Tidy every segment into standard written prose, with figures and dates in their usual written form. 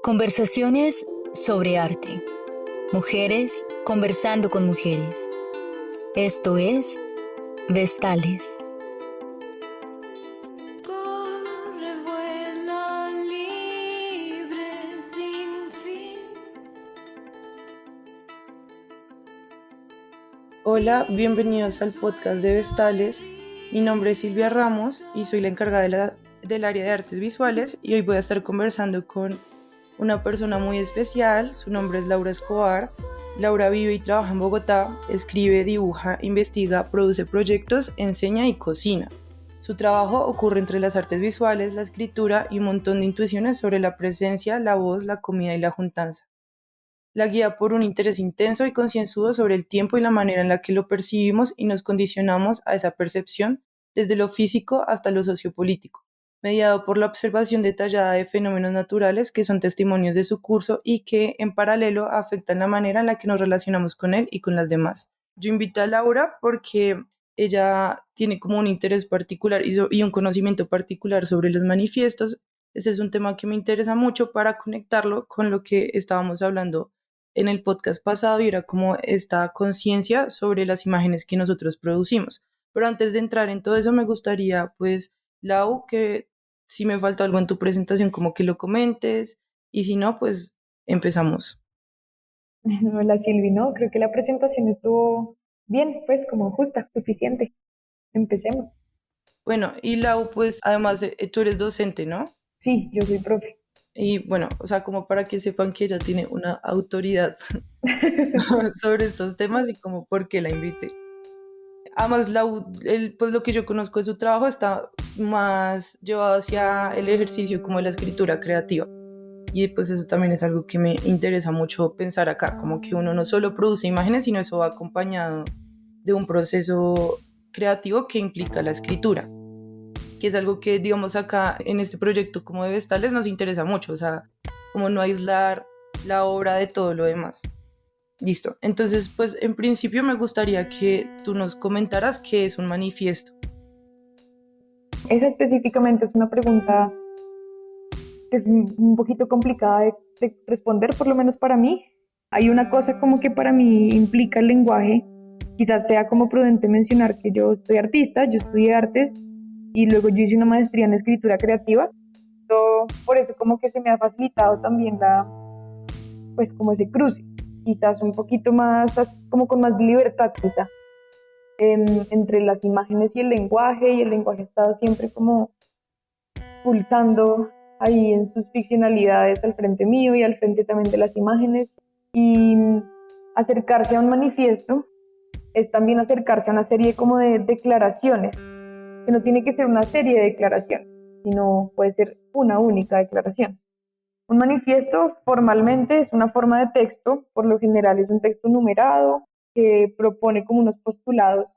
Conversaciones sobre arte. Mujeres conversando con mujeres. Esto es Vestales. Corre, vuela libre sin fin. Hola, bienvenidos al podcast de Vestales. Mi nombre es Silvia Ramos y soy la encargada del área de artes visuales y hoy voy a estar conversando con una persona muy especial. Su nombre es Laura Escobar. Laura vive y trabaja en Bogotá, escribe, dibuja, investiga, produce proyectos, enseña y cocina. Su trabajo ocurre entre las artes visuales, la escritura y un montón de intuiciones sobre la presencia, la voz, la comida y la juntanza. La guía por un interés intenso y concienzudo sobre el tiempo y la manera en la que lo percibimos y nos condicionamos a esa percepción, desde lo físico hasta lo sociopolítico, mediado por la observación detallada de fenómenos naturales que son testimonios de su curso y que, en paralelo, afectan la manera en la que nos relacionamos con él y con las demás. Yo invito a Laura porque ella tiene como un interés particular y un conocimiento particular sobre los manifiestos. Ese es un tema que me interesa mucho para conectarlo con lo que estábamos hablando en el podcast pasado y era como esta conciencia sobre las imágenes que nosotros producimos. Pero antes de entrar en todo eso, me gustaría, pues, Lau, que si me falta algo en tu presentación, como que lo comentes, y si no, pues empezamos. Hola Silvi, no, creo que la presentación estuvo bien, pues como justa, suficiente. Empecemos. Bueno, y Lau, pues, además, tú eres docente, ¿no? Sí, yo soy profe. Y bueno, o sea, como para que sepan que ella tiene una autoridad sobre estos temas y como por qué la invité. Además, pues lo que yo conozco de su trabajo está más llevado hacia el ejercicio como de la escritura creativa. Y pues eso también es algo que me interesa mucho pensar acá, como que uno no solo produce imágenes, sino eso va acompañado de un proceso creativo que implica la escritura, que es algo que, digamos, acá en este proyecto como de Vestales nos interesa mucho, o sea, como no aislar la obra de todo lo demás. Listo. Entonces, pues en principio me gustaría que tú nos comentaras qué es un manifiesto. Esa específicamente es una pregunta que es un poquito complicada de responder, por lo menos para mí. Hay una cosa como que para mí implica el lenguaje. Quizás sea como prudente mencionar que yo soy artista, yo estudié artes y luego yo hice una maestría en escritura creativa. Por eso como que se me ha facilitado también pues como ese cruce, quizás un poquito más, como con más libertad quizá, entre las imágenes y el lenguaje ha estado siempre como pulsando ahí en sus ficcionalidades al frente mío y al frente también de las imágenes. Y acercarse a un manifiesto es también acercarse a una serie como de declaraciones, que no tiene que ser una serie de declaraciones, sino puede ser una única declaración. Un manifiesto formalmente es una forma de texto, por lo general es un texto numerado que propone como unos postulados,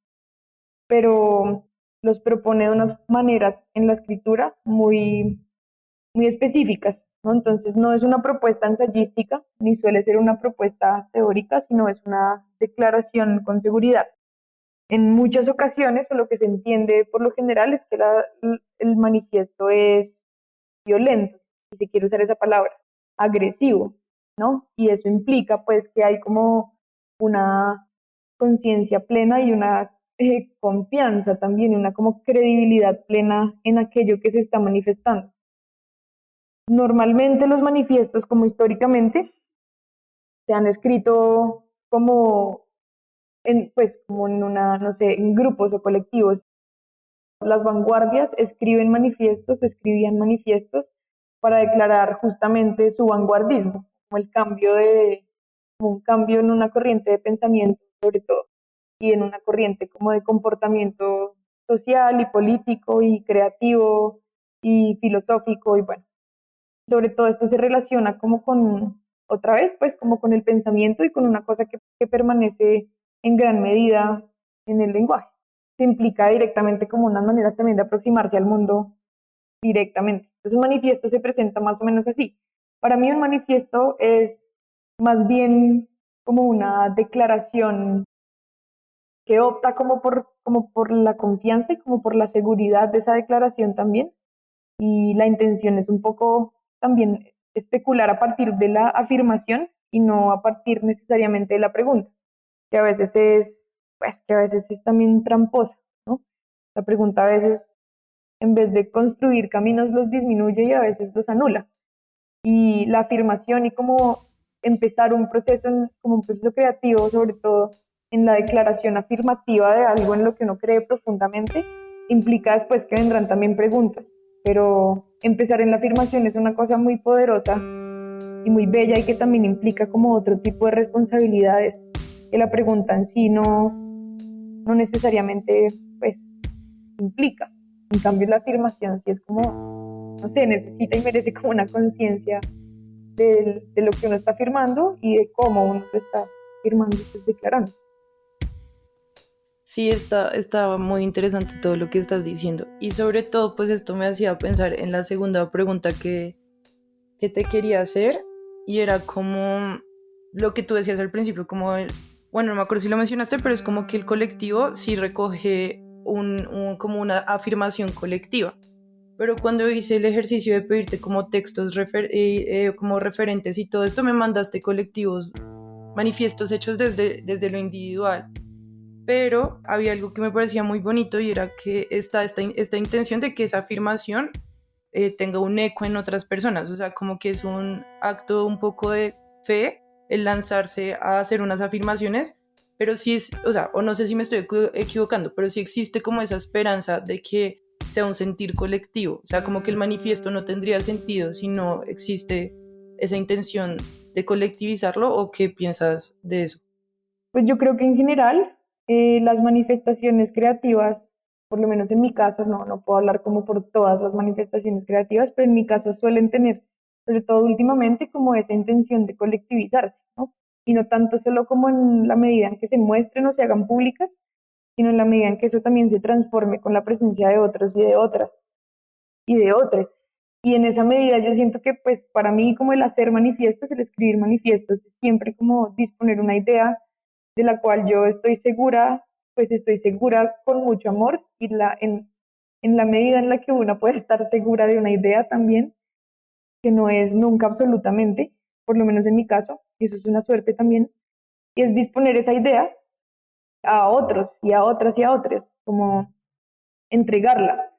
pero los propone de unas maneras en la escritura muy específicas, ¿no? Entonces no es una propuesta ensayística, ni suele ser una propuesta teórica, sino es una declaración con seguridad. En muchas ocasiones, o lo que se entiende por lo general, es que el manifiesto es violento, si se quiere usar esa palabra, agresivo, ¿no? Y eso implica pues que hay como una conciencia plena y una confianza también, una como credibilidad plena en aquello que se está manifestando. Normalmente los manifiestos, como históricamente, se han escrito como pues como en una, no sé, en grupos o colectivos. Las vanguardias escribían manifiestos para declarar justamente su vanguardismo, como como un cambio en una corriente de pensamiento sobre todo, y en una corriente como de comportamiento social y político y creativo y filosófico y bueno, sobre todo esto se relaciona como con, otra vez, pues como con el pensamiento y con una cosa que permanece en gran medida en el lenguaje. Se implica directamente como unas maneras también de aproximarse al mundo directamente. Entonces un manifiesto se presenta más o menos así. Para mí un manifiesto es más bien como una declaración que opta como por la confianza y como por la seguridad de esa declaración también. Y la intención es un poco también especular a partir de la afirmación y no a partir necesariamente de la pregunta, que a veces es, pues, que a veces es también tramposa, ¿no? La pregunta a veces, en vez de construir caminos, los disminuye y a veces los anula. Y la afirmación y como empezar un proceso, como un proceso creativo, sobre todo en la declaración afirmativa de algo en lo que uno cree profundamente, implica después que vendrán también preguntas. Pero empezar en la afirmación es una cosa muy poderosa y muy bella y que también implica como otro tipo de responsabilidades que la pregunta en sí no necesariamente pues implica. En cambio la afirmación sí es como, no sé, necesita y merece como una conciencia de lo que uno está afirmando y de cómo uno lo está afirmando, pues declarando. Sí, está muy interesante todo lo que estás diciendo. Y sobre todo, pues esto me hacía pensar en la segunda pregunta que te quería hacer. Y era como lo que tú decías al principio, como bueno, no me acuerdo si lo mencionaste, pero es como que el colectivo sí recoge como una afirmación colectiva. Pero cuando hice el ejercicio de pedirte como textos como referentes y todo esto, me mandaste colectivos, manifiestos hechos desde lo individual. Pero había algo que me parecía muy bonito y era que esta intención de que esa afirmación tenga un eco en otras personas, o sea, como que es un acto un poco de fe el lanzarse a hacer unas afirmaciones, pero sí es, o sea, o no sé si me estoy equivocando, pero sí existe como esa esperanza de que sea un sentir colectivo, o sea, como que el manifiesto no tendría sentido si no existe esa intención de colectivizarlo. ¿O qué piensas de eso? Pues yo creo que en general las manifestaciones creativas, por lo menos en mi caso, no puedo hablar como por todas las manifestaciones creativas, pero en mi caso suelen tener, sobre todo últimamente, como esa intención de colectivizarse, ¿no? Y no tanto solo como en la medida en que se muestren o se hagan públicas, sino en la medida en que eso también se transforme con la presencia de otros y de otras y de otros. Y en esa medida yo siento que pues para mí como el hacer manifiestos, el escribir manifiestos, es siempre como disponer una idea de la cual yo estoy segura, pues estoy segura con mucho amor y en la medida en la que uno puede estar segura de una idea también, que no es nunca absolutamente, por lo menos en mi caso, y eso es una suerte también, y es disponer esa idea a otros y a otras y a otros, como entregarla.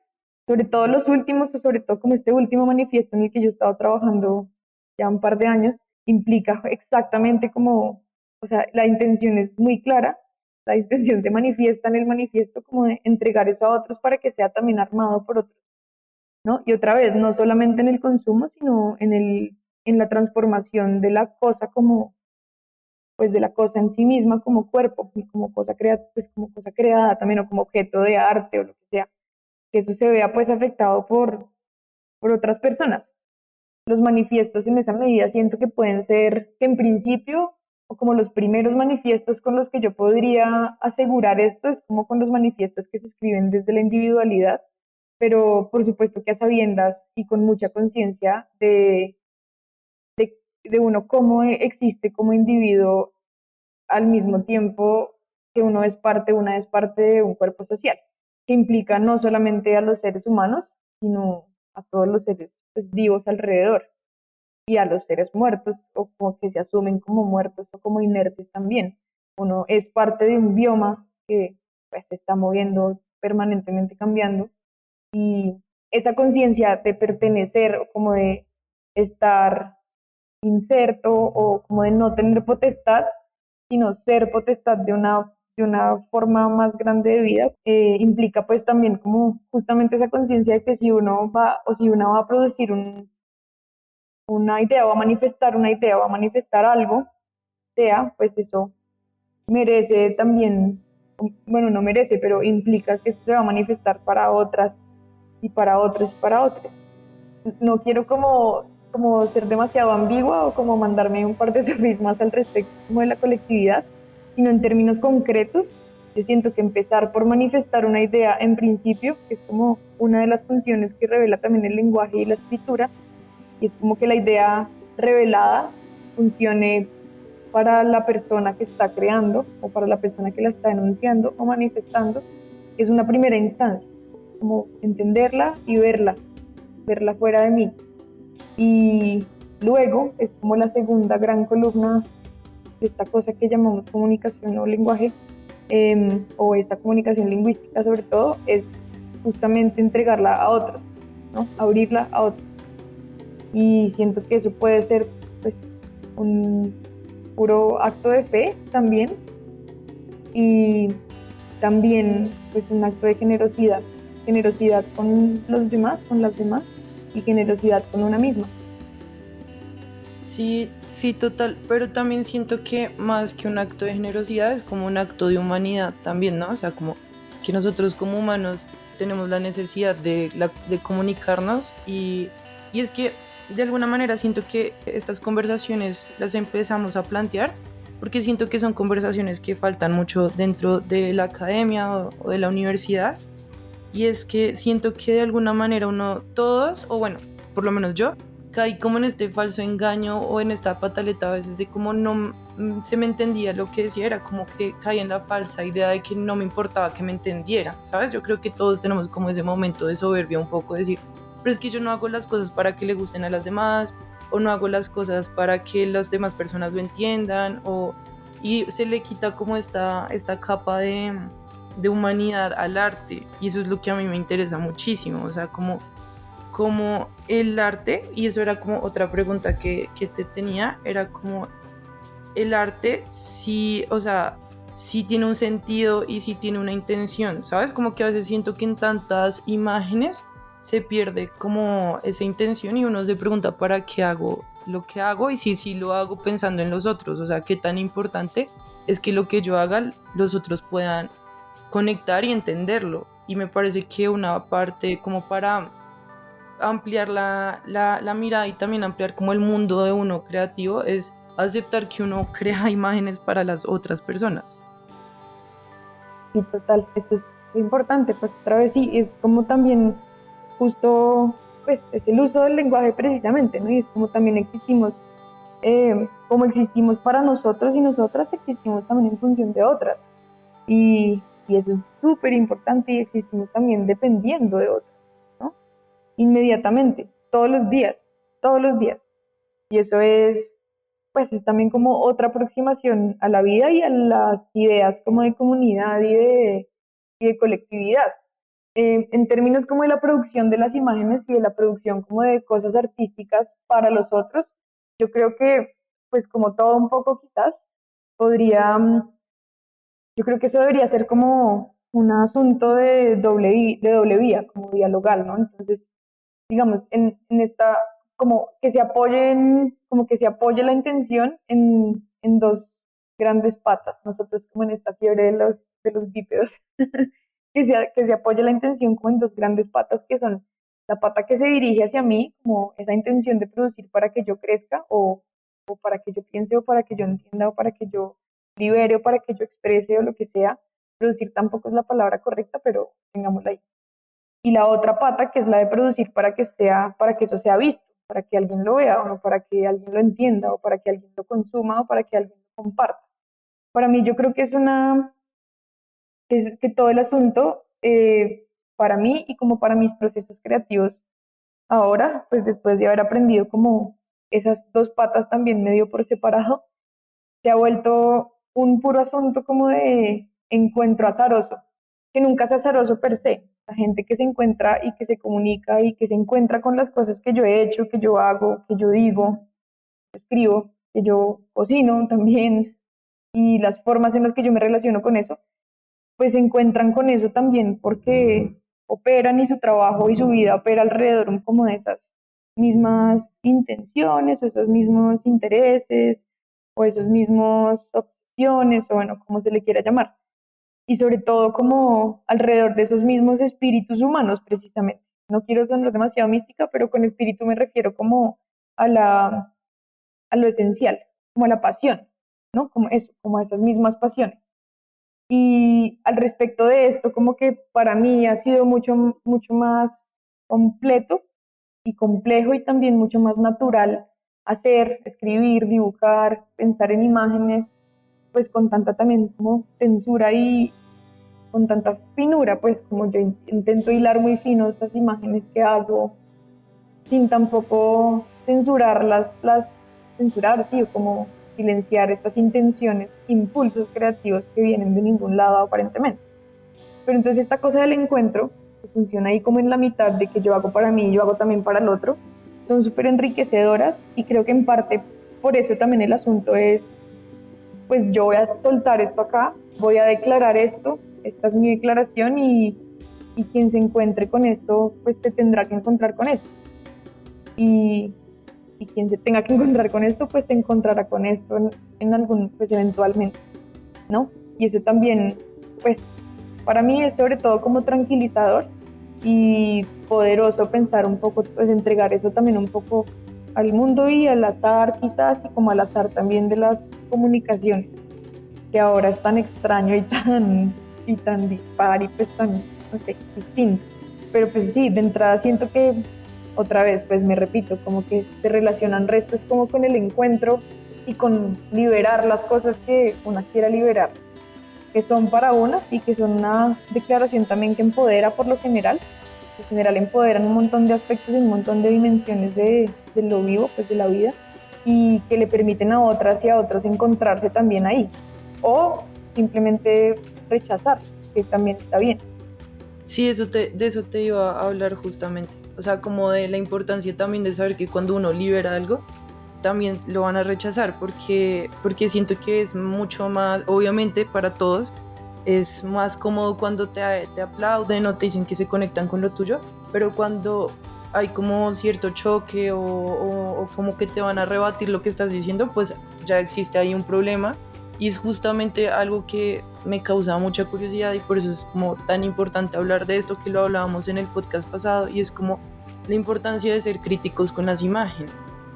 Sobre todo los últimos, o sobre todo como este último manifiesto en el que yo he estado trabajando ya un par de años, implica exactamente como, o sea, la intención es muy clara, la intención se manifiesta en el manifiesto como de entregar eso a otros para que sea también armado por otros, ¿no? Y otra vez, no solamente en el consumo, sino en la transformación de la cosa como, pues de la cosa en sí misma como cuerpo, y como cosa pues como cosa creada también, o como objeto de arte o lo que sea, que eso se vea pues afectado por otras personas. Los manifiestos en esa medida siento que pueden ser, que en principio, o como los primeros manifiestos con los que yo podría asegurar esto, es como con los manifiestos que se escriben desde la individualidad, pero por supuesto que a sabiendas y con mucha conciencia de uno cómo existe como individuo al mismo tiempo que una es parte de un cuerpo social, que implica no solamente a los seres humanos, sino a todos los seres pues, vivos alrededor y a los seres muertos o como que se asumen como muertos o como inertes también. Uno es parte de un bioma que pues, se está moviendo permanentemente cambiando y esa conciencia de pertenecer o como de estar inserto o como de no tener potestad, sino ser potestad de una forma más grande de vida, implica pues también como justamente esa conciencia de que si uno va o si uno va a producir una idea, va a manifestar una idea, va a manifestar algo, sea, pues eso merece también, bueno, no merece, pero implica que eso se va a manifestar para otras y para otros y para otros. No quiero como ser demasiado ambigua o como mandarme un par de sofismas al respecto como de la colectividad, sino en términos concretos. Yo siento que empezar por manifestar una idea en principio, que es como una de las funciones que revela también el lenguaje y la escritura, y es como que la idea revelada funcione para la persona que está creando o para la persona que la está enunciando o manifestando, es una primera instancia, como entenderla y verla fuera de mí. Y luego es como la segunda gran columna de esta cosa que llamamos comunicación o lenguaje, o esta comunicación lingüística sobre todo, es justamente entregarla a otros, ¿no? Abrirla a otros. Y siento que eso puede ser pues un puro acto de fe también, y también pues un acto de generosidad, generosidad con los demás, con las demás, y generosidad con una misma. Sí, sí, total, pero también siento que más que un acto de generosidad es como un acto de humanidad también, ¿no? O sea, como que nosotros como humanos tenemos la necesidad de comunicarnos y es que de alguna manera siento que estas conversaciones las empezamos a plantear porque siento que son conversaciones que faltan mucho dentro de la academia o de la universidad, y es que siento que de alguna manera todos, o bueno, por lo menos yo, caí como en este falso engaño o en esta pataleta a veces de como no se me entendía lo que decía, era como que caí en la falsa idea de que no me importaba que me entendiera, ¿sabes? Yo creo que todos tenemos como ese momento de soberbia un poco, de decir, pero es que yo no hago las cosas para que le gusten a las demás, o no hago las cosas para que las demás personas lo entiendan, y se le quita como esta capa de humanidad al arte, y eso es lo que a mí me interesa muchísimo, o sea, como el arte, y eso era como otra pregunta que te tenía, era como el arte, sí, o sea, sí tiene un sentido y sí tiene una intención, ¿sabes? Como que a veces siento que en tantas imágenes se pierde como esa intención y uno se pregunta para qué hago lo que hago y si sí lo hago pensando en los otros, o sea, qué tan importante es que lo que yo haga los otros puedan conectar y entenderlo. Y me parece que una parte como para ampliar la mirada y también ampliar como el mundo de uno creativo es aceptar que uno crea imágenes para las otras personas. Y total, eso es importante, pues otra vez sí, es como también justo, pues es el uso del lenguaje precisamente, ¿no? Y es como también existimos, como existimos para nosotros y nosotras existimos también en función de otras. Y eso es súper importante, y existimos también dependiendo de otras, ¿no? Inmediatamente, todos los días. Y eso es, pues es también como otra aproximación a la vida y a las ideas como de comunidad y de colectividad. En términos como de la producción de las imágenes y de la producción como de cosas artísticas para los otros, yo creo que, pues como todo un poco quizás, podría, yo creo que eso debería ser como un asunto de doble vía, como dialogal, ¿no? Entonces, digamos, en esta, como que se apoyen, como que se apoye la intención en dos grandes patas, nosotros como en esta fiebre de los bípedos, que se apoye la intención como en dos grandes patas que son la pata que se dirige hacia mí, como esa intención de producir para que yo crezca o para que yo piense o para que yo entienda o para que yo libere o para que yo exprese o lo que sea. Producir tampoco es la palabra correcta, pero tengámosla ahí. Y la otra pata, que es la de producir para que eso sea visto, para que alguien lo vea, o para que alguien lo entienda, o para que alguien lo consuma, o para que alguien lo comparta. Para mí, yo creo que que todo el asunto, para mí y como para mis procesos creativos ahora, pues después de haber aprendido como esas dos patas también medio por separado, se ha vuelto un puro asunto como de encuentro azaroso, que nunca es azaroso per se. La gente que se encuentra y que se comunica y que se encuentra con las cosas que yo he hecho, que yo hago, que yo digo, que escribo, que yo cocino también, y las formas en las que yo me relaciono con eso, pues se encuentran con eso también porque operan y su trabajo y su vida opera alrededor como de esas mismas intenciones o esos mismos intereses o esos mismos opciones o bueno, como se le quiera llamar. Y sobre todo como alrededor de esos mismos espíritus humanos precisamente. No quiero sonar demasiado mística, pero con espíritu me refiero como a a lo esencial, como a la pasión, ¿no? Como eso, como a esas mismas pasiones. Y al respecto de esto, como que para mí ha sido mucho más completo y complejo y también mucho más natural hacer, escribir, dibujar, pensar en imágenes, pues con tanta también como tensura y con tanta finura, pues como yo intento hilar muy fino esas imágenes que hago, sin tampoco censurar censurar, sí, o como silenciar estas intenciones, impulsos creativos que vienen de ningún lado aparentemente. Pero entonces esta cosa del encuentro, que funciona ahí como en la mitad de que yo hago para mí y yo hago también para el otro, son súper enriquecedoras y creo que en parte por eso también el asunto es, pues yo voy a soltar esto acá, voy a declarar esto, esta es mi declaración y quien se encuentre con esto, pues se tendrá que encontrar con esto. Y, y quien se tenga que encontrar con esto, pues se encontrará con esto en algún, pues eventualmente, ¿no? Y eso también, pues para mí es sobre todo como tranquilizador y poderoso pensar un poco, pues entregar eso también un poco al mundo y al azar quizás, y como al azar también de las comunicaciones, que ahora es tan extraño y tan dispar y pues tan, no sé, distinto. Pero pues sí, de entrada siento que, otra vez, pues me repito, como que se relacionan restos como con el encuentro y con liberar las cosas que una quiera liberar, que son para una y que son una declaración también que empodera por lo general. En general empoderan un montón de aspectos y un montón de dimensiones de lo vivo, pues de la vida, y que le permiten a otras y a otros encontrarse también ahí. O simplemente rechazar, que también está bien. Sí, de eso te iba a hablar justamente. O sea, como de la importancia también de saber que cuando uno libera algo, también lo van a rechazar, porque siento que es mucho más, obviamente para todos, es más cómodo cuando te aplauden o te dicen que se conectan con lo tuyo, pero cuando hay como cierto choque o como que te van a rebatir lo que estás diciendo, pues ya existe ahí un problema y es justamente algo que me causa mucha curiosidad y por eso es como tan importante hablar de esto que lo hablábamos en el podcast pasado y es como la importancia de ser críticos con las imágenes.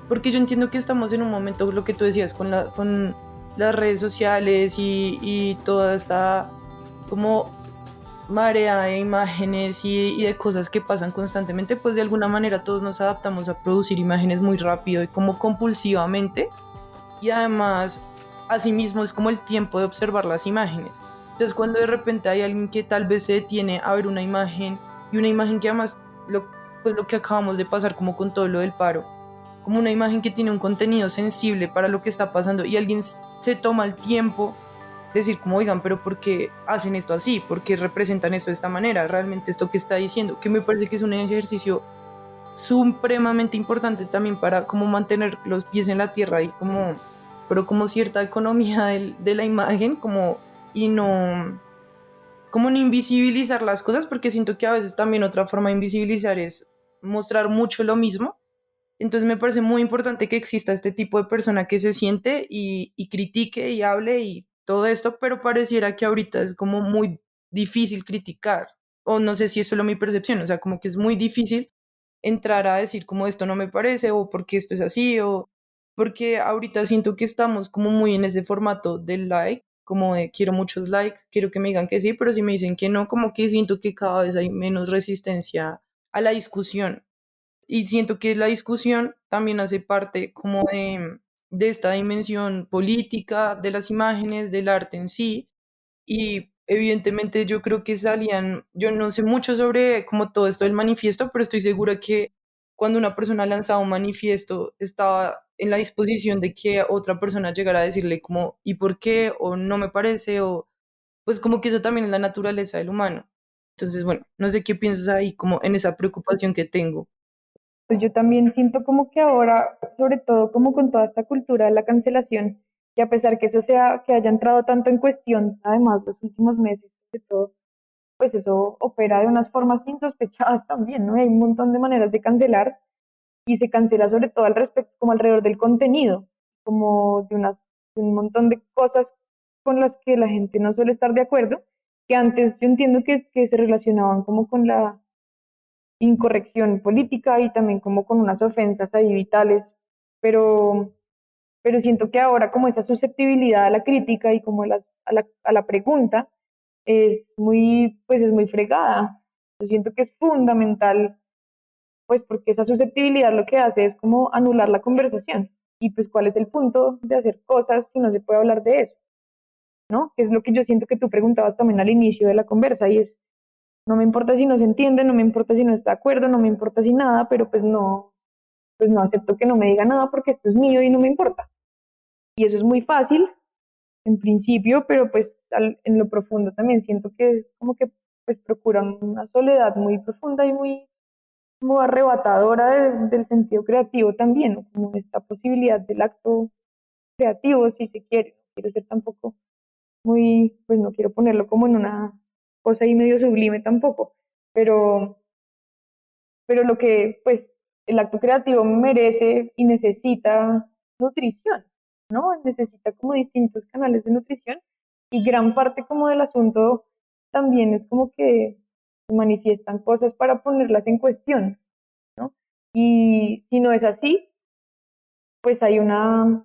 Porque yo entiendo que estamos en un momento, lo que tú decías, con las redes sociales y toda esta como marea de imágenes y de cosas que pasan constantemente, pues de alguna manera todos nos adaptamos a producir imágenes muy rápido y como compulsivamente. Y además, asimismo, es como el tiempo de observar las imágenes. Entonces, cuando de repente hay alguien que tal vez se detiene a ver una imagen y una imagen que además, pues lo que acabamos de pasar como con todo lo del paro, como una imagen que tiene un contenido sensible para lo que está pasando y alguien se toma el tiempo de decir como, oigan, pero ¿por qué hacen esto así? ¿Por qué representan esto de esta manera? Realmente esto que está diciendo, que me parece que es un ejercicio supremamente importante también para como mantener los pies en la tierra y como, pero como cierta economía de la imagen, como, y no, como no invisibilizar las cosas, porque siento que a veces también otra forma de invisibilizar es mostrar mucho lo mismo. Entonces me parece muy importante que exista este tipo de persona que se siente y critique y hable y todo esto, pero pareciera que ahorita es como muy difícil criticar, o no sé si es solo mi percepción, o sea, como que es muy difícil entrar a decir como esto no me parece o porque esto es así o porque ahorita siento que estamos como muy en ese formato del like, como de quiero muchos likes, quiero que me digan que sí, pero si me dicen que no, como que siento que cada vez hay menos resistencia a la discusión y siento que la discusión también hace parte como de esta dimensión política, de las imágenes, del arte en sí, y evidentemente yo creo que salían, yo no sé mucho sobre como todo esto del manifiesto, pero estoy segura que cuando una persona lanzaba un manifiesto estaba en la disposición de que otra persona llegara a decirle como ¿y por qué? O no me parece, o pues como que eso también es la naturaleza del humano. Entonces, bueno, no sé qué piensas ahí como en esa preocupación que tengo. Pues yo también siento como que ahora, sobre todo como con toda esta cultura de la cancelación, y a pesar que eso sea, que haya entrado tanto en cuestión, además los últimos meses, sobre todo, pues eso opera de unas formas insospechadas también, ¿no? Hay un montón de maneras de cancelar y se cancela sobre todo al respecto, como alrededor del contenido, como de un montón de cosas con las que la gente no suele estar de acuerdo, que antes yo entiendo que se relacionaban como con la incorrección política y también como con unas ofensas ahí vitales, pero, pero siento que ahora como esa susceptibilidad a la crítica y como a la pregunta es pues es muy fregada. Yo siento que es fundamental, pues porque esa susceptibilidad lo que hace es como anular la conversación. Y pues cuál es el punto de hacer cosas si no se puede hablar de eso, ¿no? Que es lo que yo siento que tú preguntabas también al inicio de la conversa y es, no me importa si no se entiende, no me importa si no está de acuerdo, no me importa si nada, pero pues no, pues no acepto que no me diga nada porque esto es mío y no me importa. Y eso es muy fácil en principio, pero pues en lo profundo también siento que como que pues procuran una soledad muy profunda y muy como arrebatadora del sentido creativo también, ¿no? Como esta posibilidad del acto creativo, si se quiere. No quiero ser tampoco muy, pues no quiero ponerlo como en una cosa ahí medio sublime tampoco, pero, pero lo que, pues, el acto creativo merece y necesita nutrición, ¿no? Necesita como distintos canales de nutrición y gran parte como del asunto también es como que se manifiestan cosas para ponerlas en cuestión, ¿no? Y si no es así, pues hay una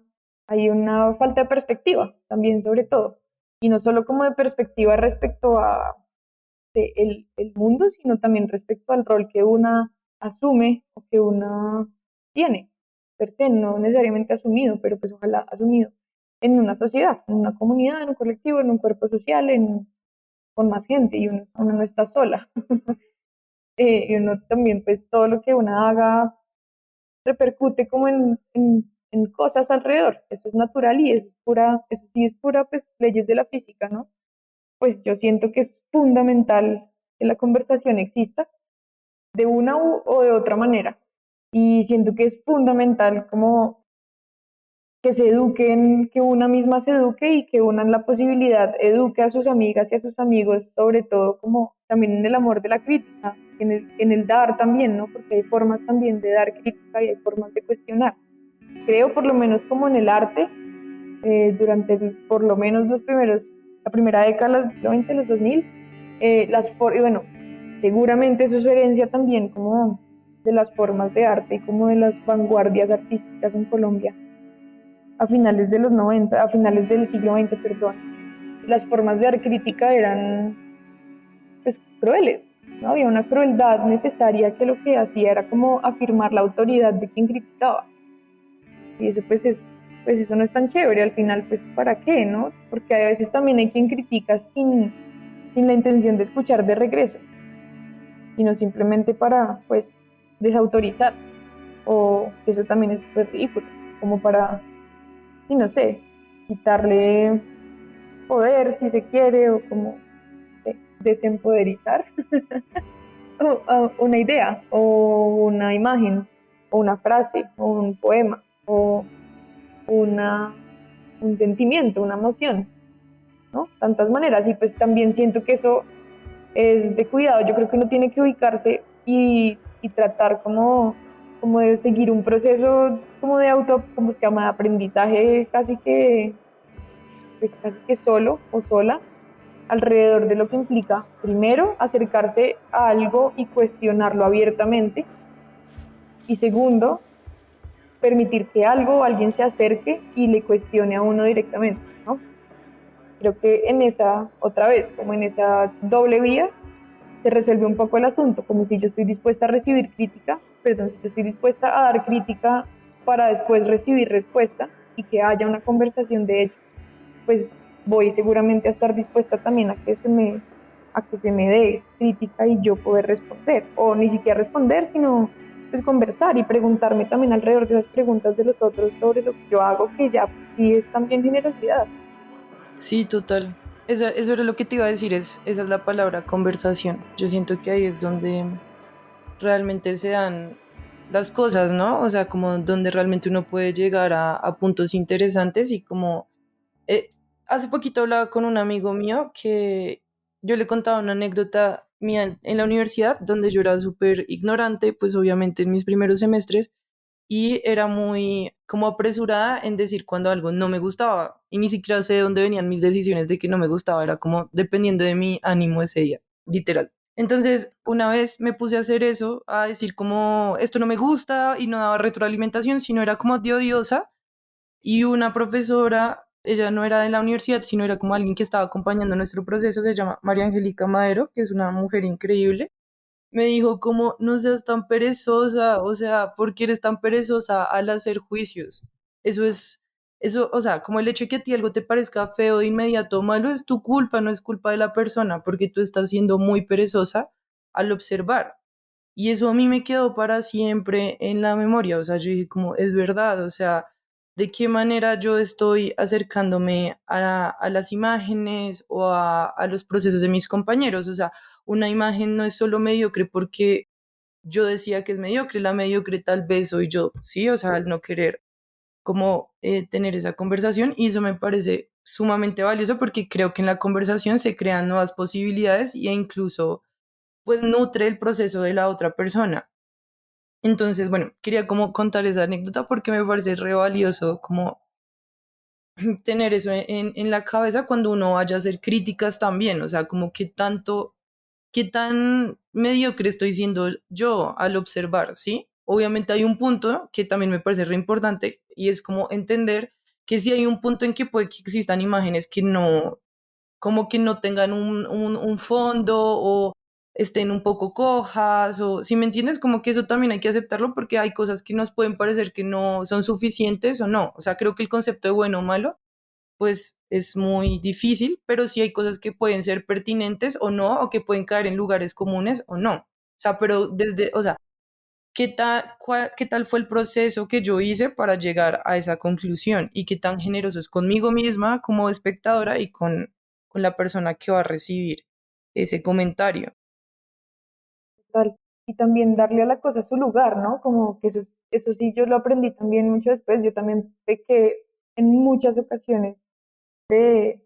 falta de perspectiva también sobre todo. Y no solo como de perspectiva respecto a el mundo, sino también respecto al rol que una asume o que una tiene, per se, no necesariamente asumido, pero pues ojalá asumido en una sociedad, en una comunidad, en un colectivo, en un cuerpo social, con más gente, y uno no está sola. Y uno también, pues todo lo que uno haga repercute como en cosas alrededor. Eso es natural y es pura, eso sí es pura, pues, leyes de la física, ¿no? Pues yo siento que es fundamental que la conversación exista de una o de otra manera. Y siento que es fundamental como que se eduquen, que una misma se eduque y que una en la posibilidad eduque a sus amigas y a sus amigos, sobre todo como también en el amor de la crítica, en el dar también, ¿no? Porque hay formas también de dar crítica y hay formas de cuestionar. Creo por lo menos como en el arte, durante por lo menos la primera década del siglo XX, los 2000, y bueno, seguramente eso es su herencia también como de las formas de arte y como de las vanguardias artísticas en Colombia a finales de los 90, a finales del siglo XX, perdón. Las formas de dar crítica eran pues crueles, ¿no? Había una crueldad necesaria que lo que hacía era como afirmar la autoridad de quien criticaba. Y eso pues eso no es tan chévere, al final pues ¿para qué, no? Porque a veces también hay quien critica sin la intención de escuchar de regreso, sino simplemente para pues desautorizar, o eso también es pues, ridículo, como para, y no sé, quitarle poder si se quiere, o como desempoderizar o una idea, o una imagen, o una frase, o un poema, o una, un sentimiento, una emoción, ¿no? Tantas maneras, y pues también siento que eso es de cuidado. Yo creo que uno tiene que ubicarse y tratar como de seguir un proceso como de como se llama, de aprendizaje pues casi que solo o sola, alrededor de lo que implica, primero, acercarse a algo y cuestionarlo abiertamente, y segundo, permitir que algo o alguien se acerque y le cuestione a uno directamente, ¿no? Creo que en esa, otra vez, como en esa doble vía, se resuelve un poco el asunto, como si yo estoy dispuesta a recibir crítica, perdón, si yo estoy dispuesta a dar crítica para después recibir respuesta y que haya una conversación de hecho, pues voy seguramente a estar dispuesta también a que se me dé crítica y yo poder responder, o ni siquiera responder, sino pues conversar y preguntarme también alrededor de esas preguntas de los otros sobre lo que yo hago, que ya sí es también generosidad. Sí, total. Eso era lo que te iba a decir, esa es la palabra conversación. Yo siento que ahí es donde realmente se dan las cosas, ¿no? O sea, como donde realmente uno puede llegar a puntos interesantes y como... eh, hace poquito hablaba con un amigo mío que yo le contaba una anécdota mía en la universidad donde yo era súper ignorante, pues obviamente en mis primeros semestres, y era muy como apresurada en decir cuando algo no me gustaba y ni siquiera sé de dónde venían mis decisiones de que no me gustaba, era como dependiendo de mi ánimo ese día, literal. Entonces, una vez me puse a hacer eso, a decir como esto no me gusta y no daba retroalimentación, sino era como de odiosa, y una profesora, ella no era de la universidad, sino era como alguien que estaba acompañando nuestro proceso, se llama María Angélica Madero, que es una mujer increíble, me dijo como no seas tan perezosa, o sea, ¿por qué eres tan perezosa al hacer juicios? Eso es, eso, o sea, como el hecho de que a ti algo te parezca feo de inmediato o malo es tu culpa, no es culpa de la persona, porque tú estás siendo muy perezosa al observar. Y eso a mí me quedó para siempre en la memoria, o sea, yo dije como, es verdad, o sea, de qué manera yo estoy acercándome a las imágenes o a los procesos de mis compañeros, o sea, una imagen no es solo mediocre porque yo decía que es mediocre, la mediocre tal vez soy yo, ¿sí? O sea, al no querer como tener esa conversación y eso me parece sumamente valioso porque creo que en la conversación se crean nuevas posibilidades e incluso pues nutre el proceso de la otra persona. Entonces, bueno, quería como contar esa anécdota porque me parece re valioso como tener eso en la cabeza cuando uno vaya a hacer críticas también, o sea, como que tanto, qué tan mediocre estoy siendo yo al observar, ¿sí? Obviamente hay un punto que también me parece re importante y es como entender que si hay un punto en que puede que existan imágenes que no, como que no tengan un fondo o estén un poco cojas o si me entiendes, como que eso también hay que aceptarlo porque hay cosas que nos pueden parecer que no son suficientes o no. O sea, creo que el concepto de bueno o malo pues es muy difícil, pero sí hay cosas que pueden ser pertinentes o no, o que pueden caer en lugares comunes o no. O sea, pero desde, o sea, qué tal fue el proceso que yo hice para llegar a esa conclusión y qué tan generoso es conmigo misma como espectadora y con la persona que va a recibir ese comentario? Total. Y también darle a la cosa su lugar, ¿no? Como que eso sí, yo lo aprendí también mucho después. Yo también pequé en muchas ocasiones de,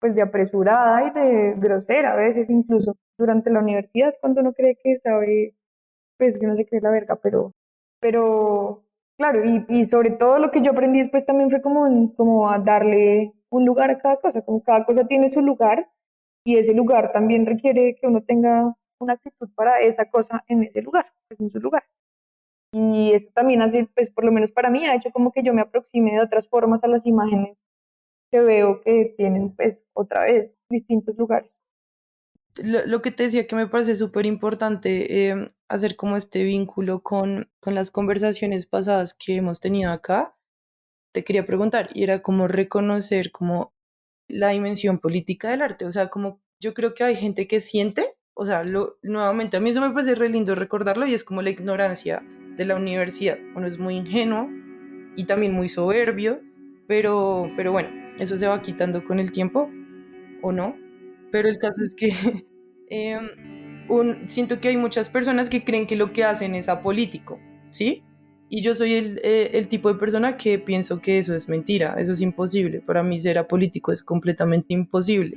pues de apresurada y de grosera, a veces incluso durante la universidad, cuando uno cree que sabe, pues que no se cree la verga, pero claro, y sobre todo lo que yo aprendí después también fue como, como a darle un lugar a cada cosa, como cada cosa tiene su lugar y ese lugar también requiere que uno tenga una actitud para esa cosa en ese lugar, pues en su lugar. Y eso también hace, pues por lo menos para mí, ha hecho como que yo me aproxime de otras formas a las imágenes que veo que tienen, pues otra vez, distintos lugares. Lo que te decía que me parece súper importante hacer como este vínculo con las conversaciones pasadas que hemos tenido acá, te quería preguntar, y era como reconocer como la dimensión política del arte, o sea, como yo creo que hay gente que siente, o sea, nuevamente, a mí eso me parece re lindo recordarlo y es como la ignorancia de la universidad, uno es muy ingenuo y también muy soberbio, pero bueno, eso se va quitando con el tiempo, ¿o no? Pero el caso es que em, siento que hay muchas personas que creen que lo que hacen es apolítico, ¿sí? Y yo soy el tipo de persona que pienso que eso es mentira, eso es imposible. Para mí ser apolítico es completamente imposible.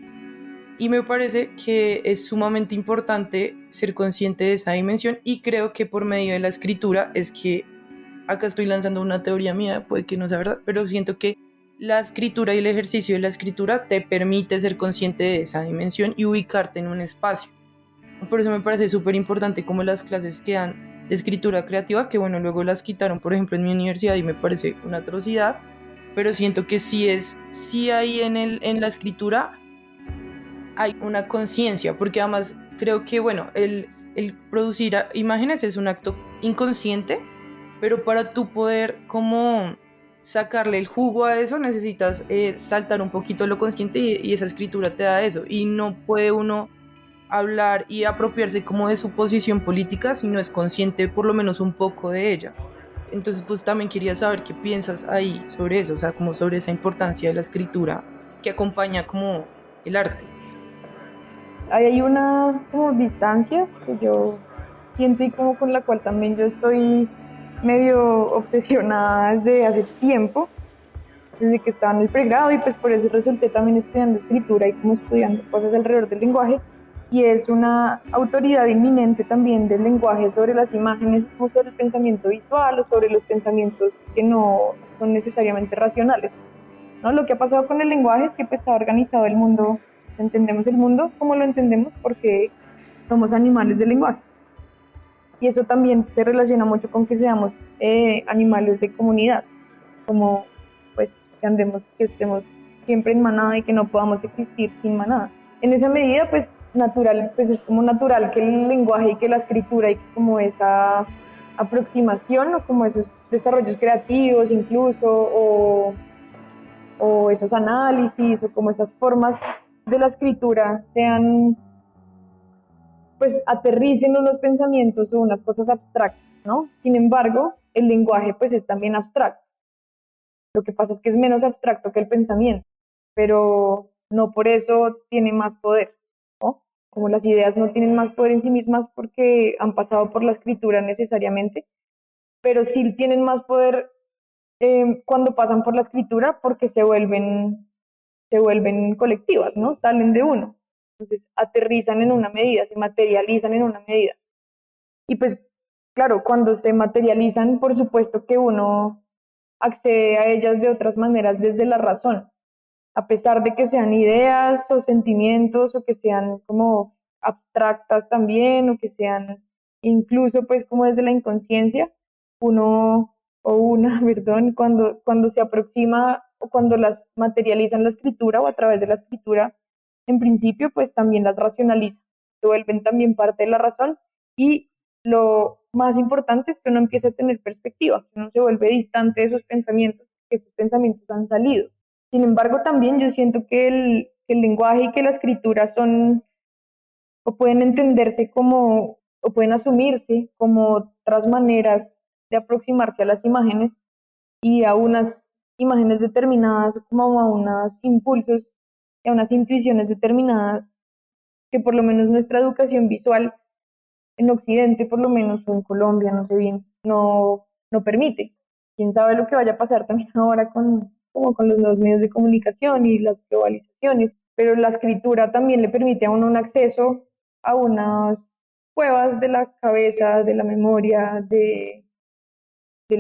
Y me parece que es sumamente importante ser consciente de esa dimensión y creo que por medio de la escritura es que, acá estoy lanzando una teoría mía, puede que no sea verdad, pero siento que la escritura y el ejercicio de la escritura te permite ser consciente de esa dimensión y ubicarte en un espacio. Por eso me parece súper importante como las clases que dan de escritura creativa, que bueno, luego las quitaron, por ejemplo, en mi universidad y me parece una atrocidad, pero siento que sí hay en la escritura, hay una conciencia, porque además creo que, bueno, el producir imágenes es un acto inconsciente, pero para tú poder como sacarle el jugo a eso necesitas saltar un poquito lo consciente y esa escritura te da eso, y no puede uno hablar y apropiarse como de su posición política si no es consciente por lo menos un poco de ella. Entonces, pues también quería saber qué piensas ahí sobre eso, o sea, como sobre esa importancia de la escritura que acompaña como el arte. Ahí hay una como distancia que yo siento y como con la cual también yo estoy medio obsesionada desde hace tiempo, desde que estaba en el pregrado y pues por eso resulté también estudiando escritura y como estudiando cosas alrededor del lenguaje y es una autoridad inminente también del lenguaje sobre las imágenes, como sobre el pensamiento visual o sobre los pensamientos que no son necesariamente racionales, ¿no? Lo que ha pasado con el lenguaje es que pues ha organizado el mundo, entendemos el mundo como lo entendemos porque somos animales del lenguaje. Y eso también se relaciona mucho con que seamos animales de comunidad, como pues que andemos, que estemos siempre en manada y que no podamos existir sin manada. En esa medida, pues natural, pues es como natural que el lenguaje y que la escritura y como esa aproximación o como esos desarrollos creativos incluso o esos análisis o como esas formas de la escritura sean pues aterricen unos pensamientos o unas cosas abstractas, ¿no? Sin embargo, el lenguaje pues es también abstracto. Lo que pasa es que es menos abstracto que el pensamiento, pero no por eso tiene más poder, ¿no? Como las ideas no tienen más poder en sí mismas porque han pasado por la escritura necesariamente, pero sí tienen más poder cuando pasan por la escritura porque se vuelven colectivas, ¿no? Salen de uno. Entonces aterrizan en una medida, se materializan en una medida. Y pues, claro, cuando se materializan, por supuesto que uno accede a ellas de otras maneras desde la razón, a pesar de que sean ideas o sentimientos o que sean como abstractas también o que sean incluso pues como desde la inconsciencia, uno o una, perdón, cuando se aproxima o cuando las materializa en la escritura o a través de la escritura, en principio pues también las racionaliza, se vuelven también parte de la razón y lo más importante es que uno empiece a tener perspectiva, que uno se vuelve distante de esos pensamientos, que esos pensamientos han salido. Sin embargo, también yo siento que el lenguaje y que la escritura son o pueden entenderse como, o pueden asumirse como otras maneras de aproximarse a las imágenes y a unas imágenes determinadas, como a unos impulsos y a unas intuiciones determinadas que por lo menos nuestra educación visual en Occidente, por lo menos, o en Colombia, no sé bien, no permite. Quién sabe lo que vaya a pasar también ahora como con los nuevos medios de comunicación y las globalizaciones, pero la escritura también le permite a uno un acceso a unas cuevas de la cabeza, de la memoria, del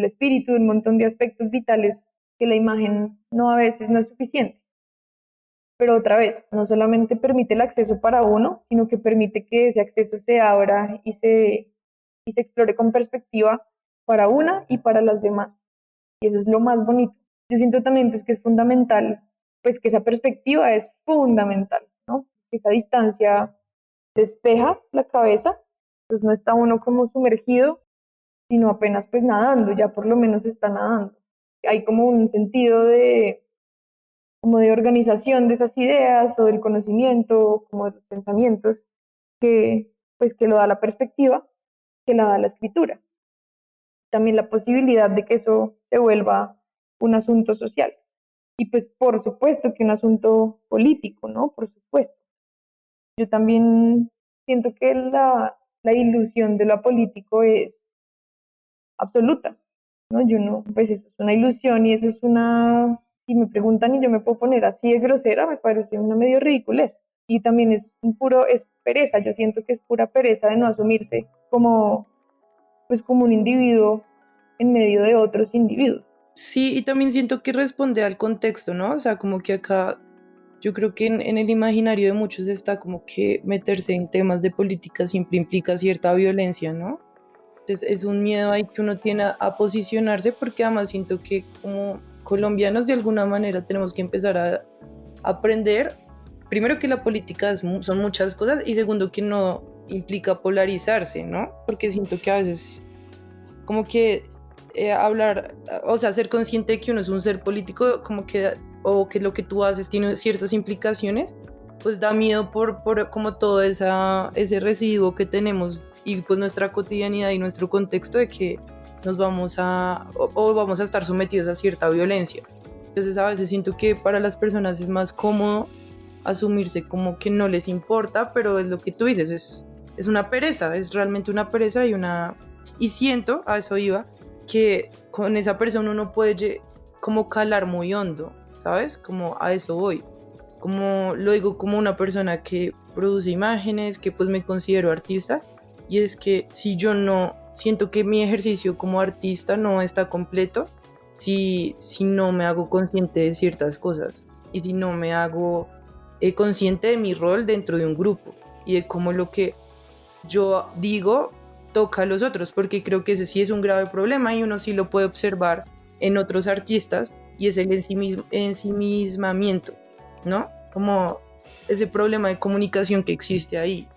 espíritu, un montón de aspectos vitales que la imagen a veces no es suficiente. Pero otra vez, no solamente permite el acceso para uno, sino que permite que ese acceso se abra y se explore con perspectiva para una y para las demás. Y eso es lo más bonito. Yo siento también pues, que es fundamental, pues que esa perspectiva es fundamental, ¿no? Que esa distancia despeja la cabeza, pues no está uno como sumergido, sino apenas pues nadando, ya por lo menos está nadando. Hay como un sentido como de organización de esas ideas o del conocimiento, como de los pensamientos, que lo da la perspectiva, que la da la escritura. También la posibilidad de que eso se vuelva un asunto social. Y pues por supuesto que un asunto político, ¿no? Por supuesto. Yo también siento que la ilusión de lo político es absoluta, ¿no? Yo no, pues eso es una ilusión y eso es si me preguntan y yo me puedo poner así de grosera, me parece una medio ridiculez. Y también es pereza, yo siento que es pura pereza de no asumirse pues como un individuo en medio de otros individuos. Sí, y también siento que responde al contexto, ¿no? O sea, como que acá, yo creo que en el imaginario de muchos está como que meterse en temas de política siempre implica cierta violencia, ¿no? Entonces es un miedo ahí que uno tiene a posicionarse porque además siento que como colombianos de alguna manera tenemos que empezar a aprender, primero que la política son muchas cosas y segundo que no implica polarizarse, ¿no? Porque siento que a veces como que hablar, o sea, ser consciente de que uno es un ser político, como que, o que lo que tú haces tiene ciertas implicaciones, pues da miedo por como todo ese residuo que tenemos y pues nuestra cotidianidad y nuestro contexto de que nos vamos o vamos a estar sometidos a cierta violencia. Entonces a veces siento que para las personas es más cómodo asumirse como que no les importa, pero es lo que tú dices, es una pereza, es realmente una pereza y siento, a eso iba, que con esa persona uno puede como calar muy hondo, ¿sabes? Como a eso voy. Como lo digo como una persona que produce imágenes, que pues me considero artista, y es que si yo no siento que mi ejercicio como artista no está completo, si no me hago consciente de ciertas cosas y si no me hago consciente de mi rol dentro de un grupo y de cómo lo que yo digo toca a los otros, porque creo que ese sí es un grave problema y uno sí lo puede observar en otros artistas y es el ensimismamiento, ¿no? Como ese problema de comunicación que existe ahí.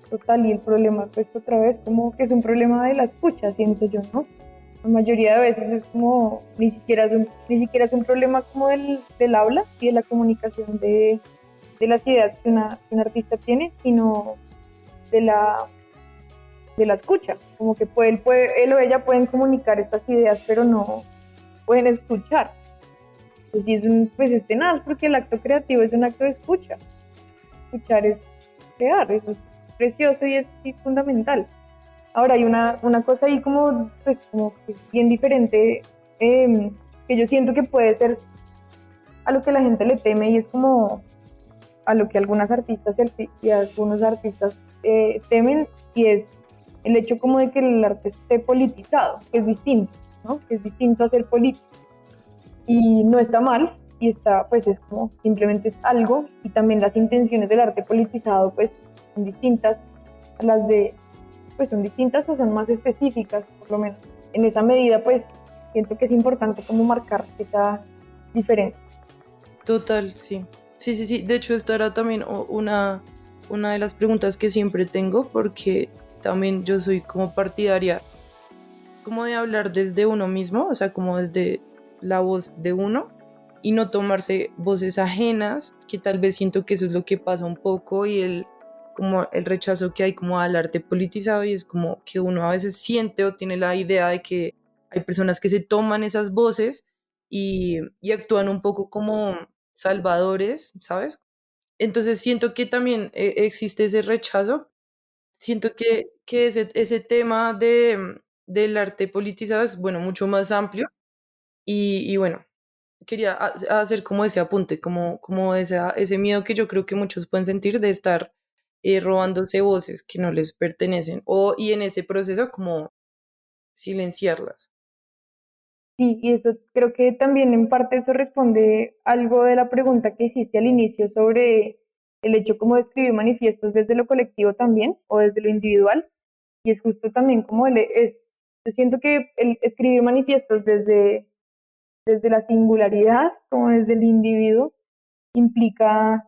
Total, y el problema, pues otra vez, como que es un problema de la escucha, siento yo, ¿no? La mayoría de veces es como, ni siquiera es un problema como del habla y de la comunicación de las ideas que un artista tiene, sino de la de la escucha, como que él o ella pueden comunicar estas ideas, pero no pueden escuchar. Pues sí pues es tenaz, porque el acto creativo es un acto de escucha. Escuchar es crear, eso es precioso y es fundamental. Ahora hay una cosa ahí como, pues, como que es bien diferente, que yo siento que puede ser a lo que la gente le teme, y es como a lo que algunas artistas y algunos artistas temen, y es el hecho como de que el arte esté politizado, que es distinto, ¿no? Que es distinto a ser político. Y no está mal, y está, pues es como simplemente es algo, y también las intenciones del arte politizado pues son distintas a las de, pues son distintas o son más específicas, por lo menos. En esa medida pues siento que es importante como marcar esa diferencia. Total, sí. Sí, sí, sí. De hecho, esta era también una de las preguntas que siempre tengo, porque también yo soy como partidaria como de hablar desde uno mismo, o sea, como desde la voz de uno y no tomarse voces ajenas, que tal vez siento que eso es lo que pasa un poco, y como el rechazo que hay como al arte politizado, y es como que uno a veces siente o tiene la idea de que hay personas que se toman esas voces y actúan un poco como salvadores, ¿sabes? Entonces siento que también existe ese rechazo. Siento que ese tema del arte politizado es, bueno, mucho más amplio, y bueno, quería hacer como ese apunte, como ese miedo que yo creo que muchos pueden sentir de estar robándose voces que no les pertenecen, y en ese proceso como silenciarlas. Sí, y eso creo que también en parte eso responde algo de la pregunta que hiciste al inicio sobre el hecho como de escribir manifiestos desde lo colectivo también o desde lo individual. Y es justo también como yo siento que el escribir manifiestos desde la singularidad, como desde el individuo, implica,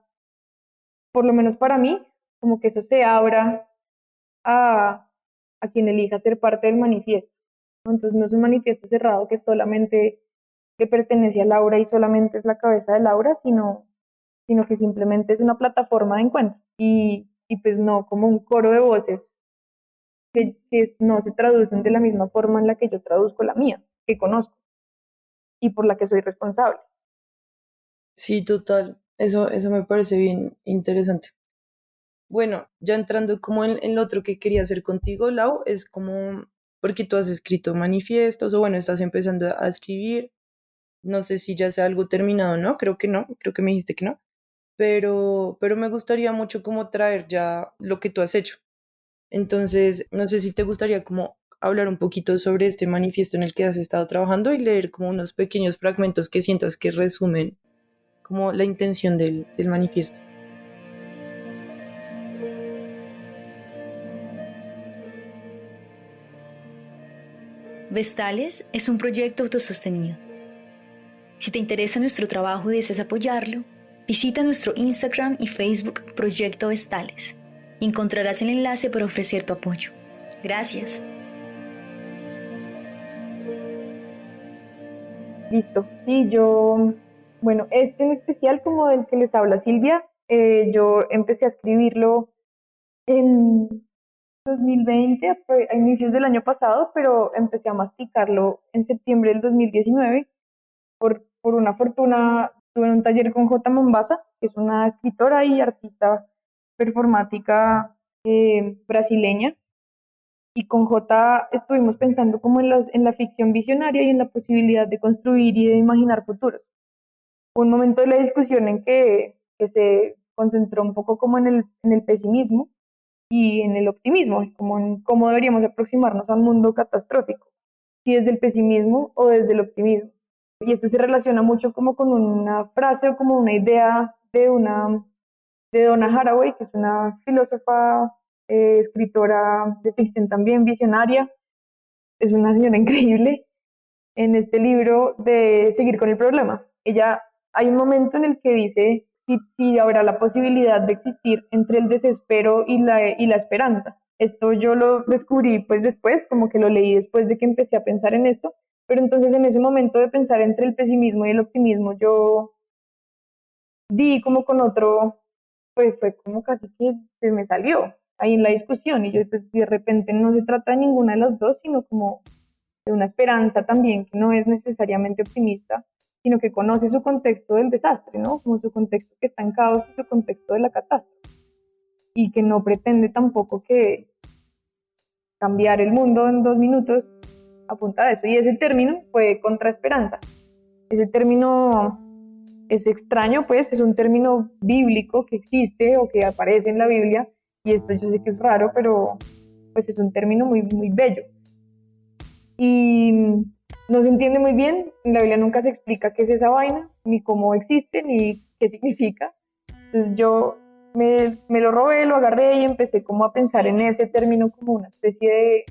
por lo menos para mí, como que eso se abra a quien elija ser parte del manifiesto, ¿no? Entonces no es un manifiesto cerrado que solamente le pertenece a Laura y solamente es la cabeza de Laura, sino que simplemente es una plataforma de encuentro, y pues no como un coro de voces que no se traducen de la misma forma en la que yo traduzco la mía, que conozco y por la que soy responsable. Sí, total, eso me parece bien interesante. Bueno, ya entrando como en lo otro que quería hacer contigo, Lau, es como, porque tú has escrito manifiestos, o bueno, estás empezando a escribir. No sé si ya sea algo terminado, ¿no? Creo que no, creo que me dijiste que no, pero me gustaría mucho como traer ya lo que tú has hecho. Entonces, no sé si te gustaría como hablar un poquito sobre este manifiesto en el que has estado trabajando y leer como unos pequeños fragmentos que sientas que resumen como la intención del manifiesto. Vestales es un proyecto autosostenido. Si te interesa nuestro trabajo y deseas apoyarlo, visita nuestro Instagram y Facebook Proyecto Vestales y encontrarás el enlace para ofrecer tu apoyo. Gracias. Listo. Sí, bueno, este en especial como del que les habla Silvia, yo empecé a escribirlo en 2020, a inicios del año pasado, pero empecé a masticarlo en septiembre del 2019. Por una fortuna, tuve un taller con J. Mombasa, que es una escritora y artista performática brasileña, y con J estuvimos pensando como en la ficción visionaria y en la posibilidad de construir y de imaginar futuros. Hubo un momento de la discusión en que se concentró un poco como en el pesimismo y en el optimismo, como en cómo deberíamos aproximarnos a un mundo catastrófico, si desde el pesimismo o desde el optimismo. Y esto se relaciona mucho como con una frase o como una idea de Donna Haraway, que es una filósofa, escritora de ficción también, visionaria. Es una señora increíble. En este libro de Seguir con el problema, ella hay un momento en el que dice si habrá la posibilidad de existir entre el desespero y la esperanza. Esto yo lo descubrí pues después, como que lo leí después de que empecé a pensar en esto, pero entonces en ese momento de pensar entre el pesimismo y el optimismo, yo di como con otro, pues fue como casi que se me salió. ahí en la discusión y yo pues de repente no se trata de ninguna de las dos, sino como de una esperanza también que no es necesariamente optimista, sino que conoce su contexto del desastre, ¿no? Como su contexto que está en caos y su contexto de la catástrofe y que no pretende tampoco que cambiar el mundo en 2 minutos a punta de eso. Y ese término fue contraesperanza. Ese término es extraño, pues es un término bíblico que existe o que aparece en la Biblia, y esto yo sé que es raro, pero pues es un término muy, muy bello. Y no se entiende muy bien, en la Biblia nunca se explica qué es esa vaina, ni cómo existe, ni qué significa. Entonces yo me lo robé, lo agarré y empecé como a pensar en ese término como una especie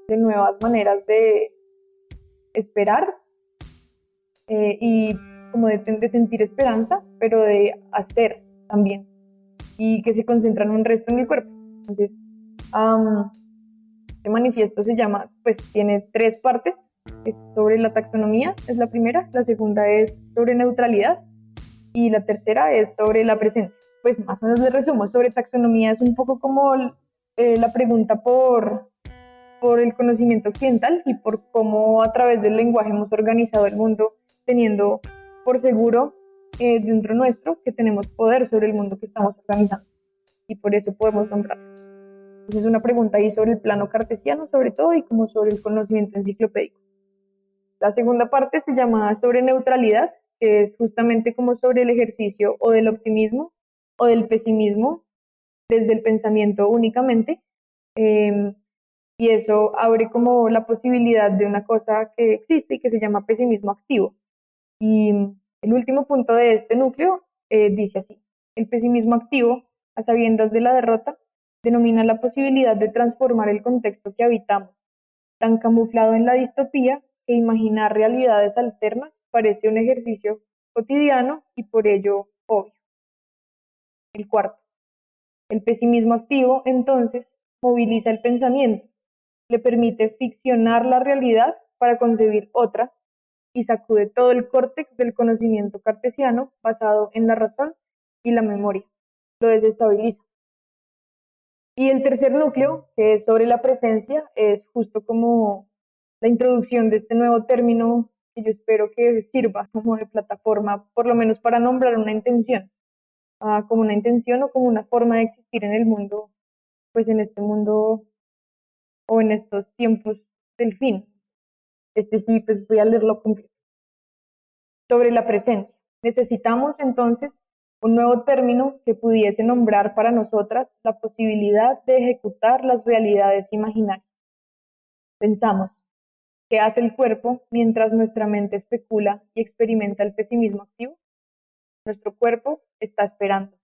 de nuevas maneras de esperar y como de sentir esperanza, pero de hacer también, y que se concentra en un resto en el cuerpo. Entonces, este manifiesto se llama, pues tiene 3 partes, es sobre la taxonomía, es la primera, la segunda es sobre neutralidad y la tercera es sobre la presencia. Pues más o menos le resumo, sobre taxonomía es un poco como la pregunta por el conocimiento occidental y por cómo a través del lenguaje hemos organizado el mundo, teniendo por seguro dentro nuestro que tenemos poder sobre el mundo que estamos organizando y por eso podemos nombrarlo. Entonces es una pregunta ahí sobre el plano cartesiano sobre todo y como sobre el conocimiento enciclopédico. La segunda parte se llama sobre neutralidad, que es justamente como sobre el ejercicio o del optimismo o del pesimismo desde el pensamiento únicamente. Y eso abre como la posibilidad de una cosa que existe y que se llama pesimismo activo. Y el último punto de este núcleo dice así: el pesimismo activo, a sabiendas de la derrota, denomina la posibilidad de transformar el contexto que habitamos, tan camuflado en la distopía que imaginar realidades alternas parece un ejercicio cotidiano y por ello obvio. El cuarto, el pesimismo activo, entonces, moviliza el pensamiento, le permite ficcionar la realidad para concebir otra y sacude todo el córtex del conocimiento cartesiano basado en la razón y la memoria. Lo desestabiliza. Y el tercer núcleo, que es sobre la presencia, es justo como la introducción de este nuevo término que yo espero que sirva como de plataforma, por lo menos para nombrar una intención, como una intención o como una forma de existir en el mundo, pues en este mundo o en estos tiempos del fin. Este sí, pues voy a leerlo completo. Sobre la presencia. Necesitamos entonces un nuevo término que pudiese nombrar para nosotras la posibilidad de ejecutar las realidades imaginarias. Pensamos, ¿qué hace el cuerpo mientras nuestra mente especula y experimenta el pesimismo activo? Nuestro cuerpo está esperando.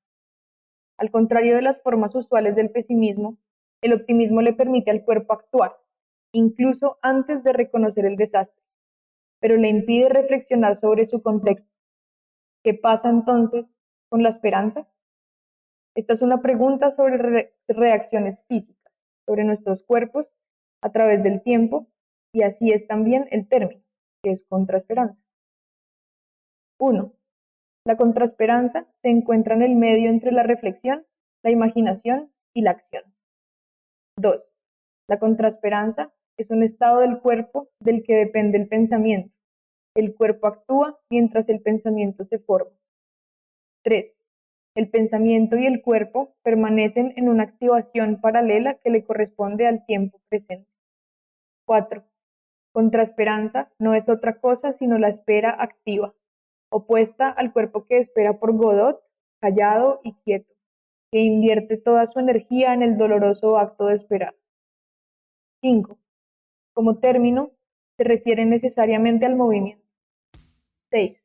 Al contrario de las formas usuales del pesimismo, el optimismo le permite al cuerpo actuar, incluso antes de reconocer el desastre, pero le impide reflexionar sobre su contexto. ¿Qué pasa entonces con la esperanza? Esta es una pregunta sobre reacciones físicas, sobre nuestros cuerpos a través del tiempo, y así es también el término, que es contraesperanza. 1. La contraesperanza se encuentra en el medio entre la reflexión, la imaginación y la acción. 2. La contraesperanza es un estado del cuerpo del que depende el pensamiento. El cuerpo actúa mientras el pensamiento se forma. 3. El pensamiento y el cuerpo permanecen en una activación paralela que le corresponde al tiempo presente. 4. Contraesperanza no es otra cosa sino la espera activa, opuesta al cuerpo que espera por Godot, callado y quieto, que invierte toda su energía en el doloroso acto de esperar. 5. Como término, se refiere necesariamente al movimiento. 6.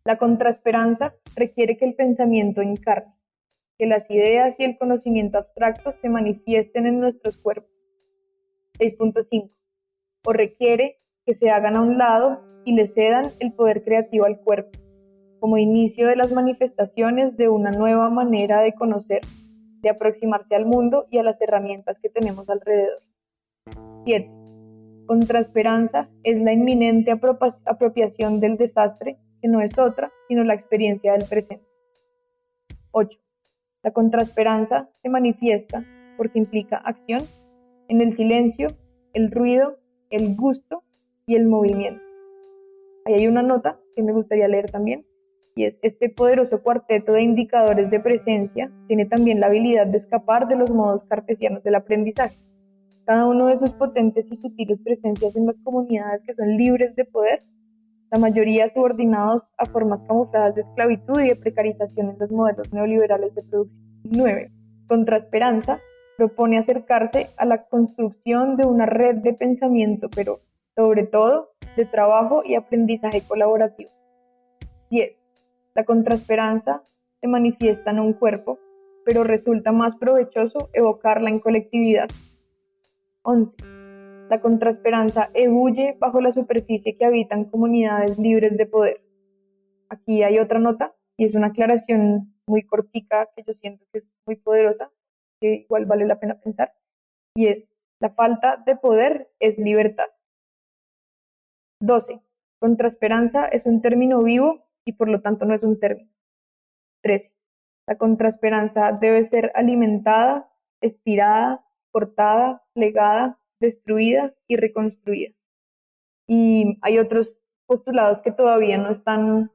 La contraesperanza requiere que el pensamiento encarne, que las ideas y el conocimiento abstracto se manifiesten en nuestros cuerpos. 6.5. O requiere que se hagan a un lado y le cedan el poder creativo al cuerpo, como inicio de las manifestaciones de una nueva manera de conocer, de aproximarse al mundo y a las herramientas que tenemos alrededor. 7. Contraesperanza es la inminente apropiación del desastre, que no es otra, sino la experiencia del presente. 8. La contraesperanza se manifiesta porque implica acción en el silencio, el ruido, el gusto y el movimiento. Ahí hay una nota que me gustaría leer también, y es: este poderoso cuarteto de indicadores de presencia tiene también la habilidad de escapar de los modos cartesianos del aprendizaje. Cada uno de sus potentes y sutiles presencias en las comunidades que son libres de poder, la mayoría subordinados a formas camufladas de esclavitud y de precarización en los modelos neoliberales de producción. 9. Contraesperanza propone acercarse a la construcción de una red de pensamiento, pero sobre todo de trabajo y aprendizaje colaborativo. 10. La contraesperanza se manifiesta en un cuerpo, pero resulta más provechoso evocarla en colectividad. 11. La contraesperanza ebulle bajo la superficie que habitan comunidades libres de poder. Aquí hay otra nota, y es una aclaración muy cortica que yo siento que es muy poderosa, que igual vale la pena pensar, y es: la falta de poder es libertad. 12. Contraesperanza es un término vivo y por lo tanto no es un término. 13. La contraesperanza debe ser alimentada, estirada, cortada, plegada, destruida y reconstruida. Y hay otros postulados que todavía no están,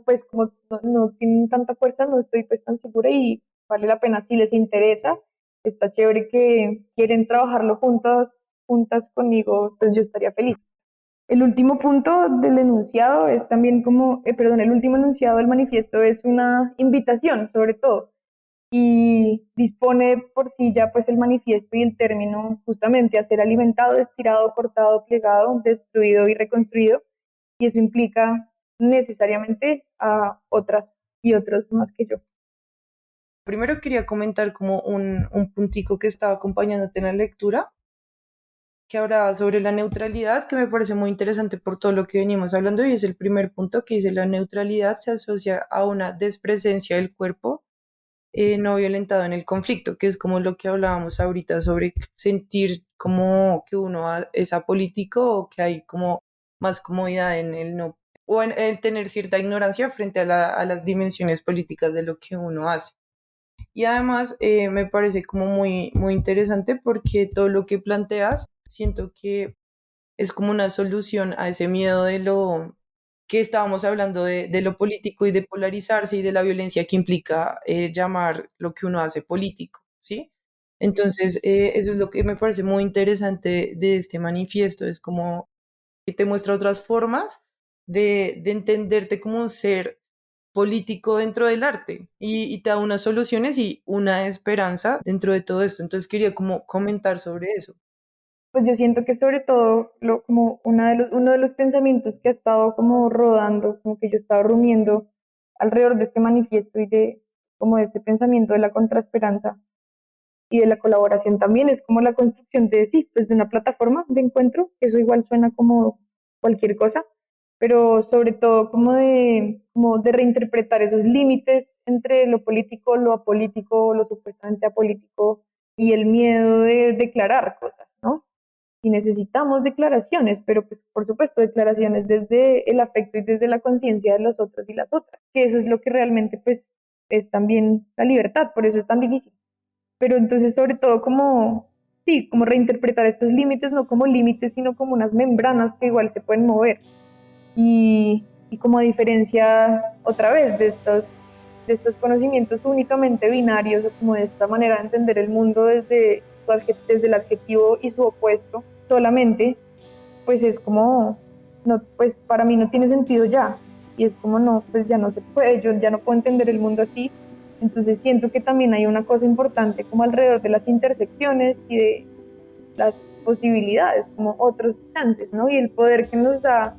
pues como no tienen tanta fuerza, no estoy pues tan segura, y vale la pena si les interesa. Está chévere que quieren trabajarlo juntas conmigo, pues yo estaría feliz. El último punto del enunciado es también el último enunciado del manifiesto es una invitación, sobre todo, y dispone por sí ya pues el manifiesto y el término justamente a ser alimentado, estirado, cortado, plegado, destruido y reconstruido, y eso implica necesariamente a otras y otros más que yo. Primero quería comentar como un puntico que estaba acompañándote en la lectura, que hablaba sobre la neutralidad, que me parece muy interesante por todo lo que venimos hablando, y es el primer punto que dice: la neutralidad se asocia a una despresencia del cuerpo no violentado en el conflicto, que es como lo que hablábamos ahorita sobre sentir como que uno es apolítico, o que hay como más comodidad en el no, o en el tener cierta ignorancia frente a las dimensiones políticas de lo que uno hace. Y además me parece como muy, muy interesante porque todo lo que planteas siento que es como una solución a ese miedo de lo que estábamos hablando de lo político y de polarizarse y de la violencia que implica llamar lo que uno hace político, ¿sí? Entonces, eso es lo que me parece muy interesante de este manifiesto, es como que te muestra otras formas de entenderte como un ser político dentro del arte, y te da unas soluciones y una esperanza dentro de todo esto. Entonces quería como comentar sobre eso. Pues yo siento que sobre todo como uno de los pensamientos que ha estado como rodando, como que yo estaba rumiando alrededor de este manifiesto y de como de este pensamiento de la contraesperanza y de la colaboración también, es como la construcción de sí, pues de una plataforma de encuentro. Eso igual suena como cualquier cosa, pero sobre todo como de reinterpretar esos límites entre lo político, lo apolítico, lo supuestamente apolítico, y el miedo de declarar cosas, ¿no? Y necesitamos declaraciones, pero pues por supuesto declaraciones desde el afecto y desde la conciencia de los otros y las otras, que eso es lo que realmente pues es también la libertad, por eso es tan difícil. Pero entonces sobre todo sí, como reinterpretar estos límites, no como límites, sino como unas membranas que igual se pueden mover, y como a diferencia otra vez de estos conocimientos únicamente binarios, o como de esta manera de entender el mundo desde el adjetivo y su opuesto solamente, pues es como, no, pues para mí no tiene sentido ya, y es como no, pues ya no se puede, yo ya no puedo entender el mundo así. Entonces siento que también hay una cosa importante como alrededor de las intersecciones y de las posibilidades, como otros chances, ¿no? Y el poder que nos da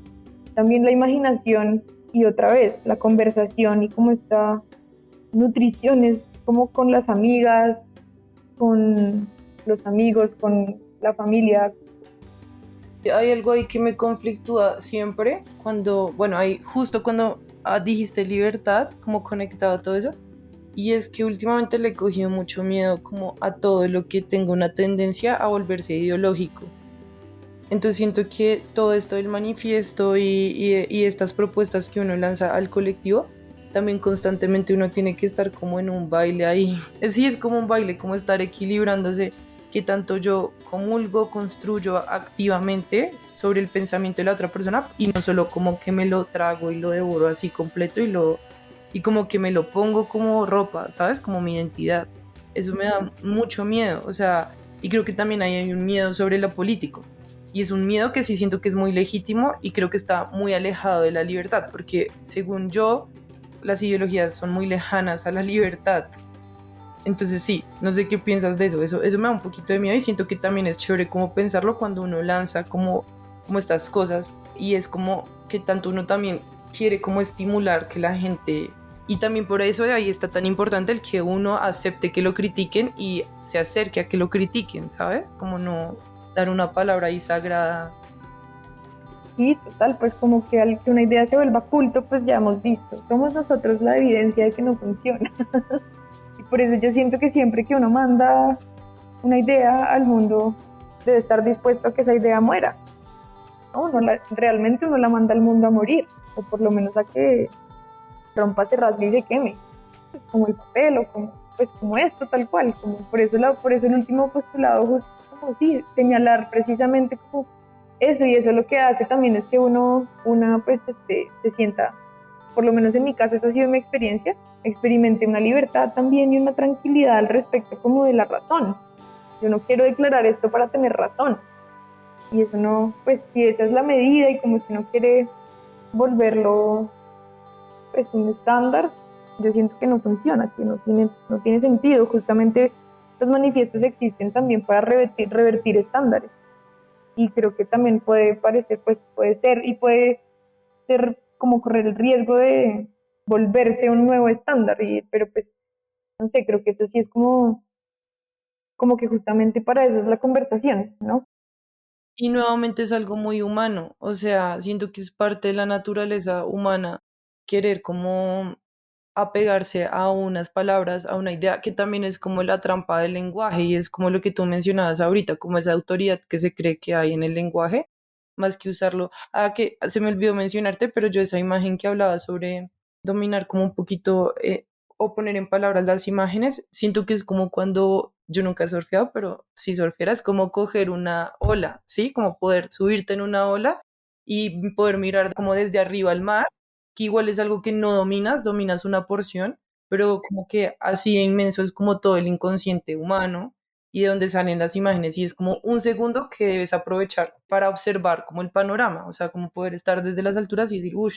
también la imaginación, y otra vez la conversación, y como esta nutrición es como con las amigas, con los amigos, con la familia. Hay algo ahí que me conflictúa siempre cuando, bueno, justo cuando dijiste libertad, como conectado a todo eso, y es que últimamente le he cogido mucho miedo como a todo lo que tenga una tendencia a volverse ideológico. Entonces siento que todo esto del manifiesto y estas propuestas que uno lanza al colectivo también constantemente uno tiene que estar como en un baile ahí. Sí, es como un baile, como estar equilibrándose, que tanto yo comulgo, construyo activamente sobre el pensamiento de la otra persona y no solo como que me lo trago y lo devoro así completo y como que me lo pongo como ropa, ¿sabes? Como mi identidad. Eso me da mucho miedo, o sea, y creo que también hay un miedo sobre lo político. Y es un miedo que sí siento que es muy legítimo y creo que está muy alejado de la libertad, porque según yo, las ideologías son muy lejanas a la libertad. Entonces sí, no sé qué piensas de eso me da un poquito de miedo y siento que también es chévere como pensarlo cuando uno lanza como estas cosas y es como que tanto uno también quiere como estimular que la gente y también por eso de ahí está tan importante el que uno acepte que lo critiquen y se acerque a que lo critiquen, ¿sabes? Como no dar una palabra ahí sagrada. Sí, total, pues como que al que una idea se vuelva culto, pues ya hemos visto, somos nosotros la evidencia de que no funciona. Y por eso yo siento que siempre que uno manda una idea al mundo, debe estar dispuesto a que esa idea muera, ¿no? Realmente uno la manda al mundo a morir, o por lo menos a que rompa, se rasgue y se queme, pues como el papel o como, pues como esto tal cual, como por eso el último postulado justo como sí, señalar precisamente como eso, y eso lo que hace también es que una pues se sienta, por lo menos en mi caso esa ha sido mi experiencia, experimenté una libertad también y una tranquilidad al respecto como de la razón. Yo no quiero declarar esto para tener razón, y eso no, pues si esa es la medida y como si no quiere volverlo pues un estándar, yo siento que no funciona, que no tiene sentido. Justamente los manifiestos existen también para revertir estándares. Y creo que también puede parecer, pues puede ser y puede ser como correr el riesgo de volverse un nuevo estándar. Pero pues, no sé, creo que eso sí es como que justamente para eso es la conversación, ¿no? Y nuevamente es algo muy humano, o sea, siento que es parte de la naturaleza humana querer como apegarse a unas palabras, a una idea, que también es como la trampa del lenguaje y es como lo que tú mencionabas ahorita, como esa autoridad que se cree que hay en el lenguaje, más que usarlo. Ah, que se me olvidó mencionarte, pero yo esa imagen que hablaba sobre dominar como un poquito o poner en palabras las imágenes, siento que es como cuando yo nunca he surfeado, pero si surfeara es como coger una ola, ¿sí? Como poder subirte en una ola y poder mirar como desde arriba al mar, que igual es algo que no dominas, dominas una porción, pero como que así de inmenso es como todo el inconsciente humano y de donde salen las imágenes y es como un segundo que debes aprovechar para observar como el panorama, o sea, como poder estar desde las alturas y decir, uff,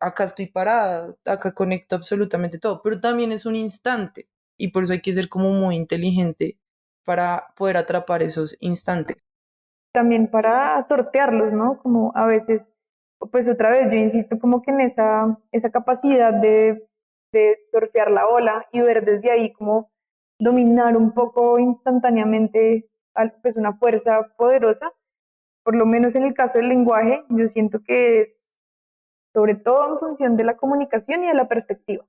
acá estoy parada, acá conecto absolutamente todo, pero también es un instante y por eso hay que ser como muy inteligente para poder atrapar esos instantes. También para sortearlos, ¿no? Como a veces, pues otra vez, yo insisto como que en esa capacidad de surfear la ola y ver desde ahí como dominar un poco instantáneamente pues una fuerza poderosa, por lo menos en el caso del lenguaje, yo siento que es sobre todo en función de la comunicación y de la perspectiva.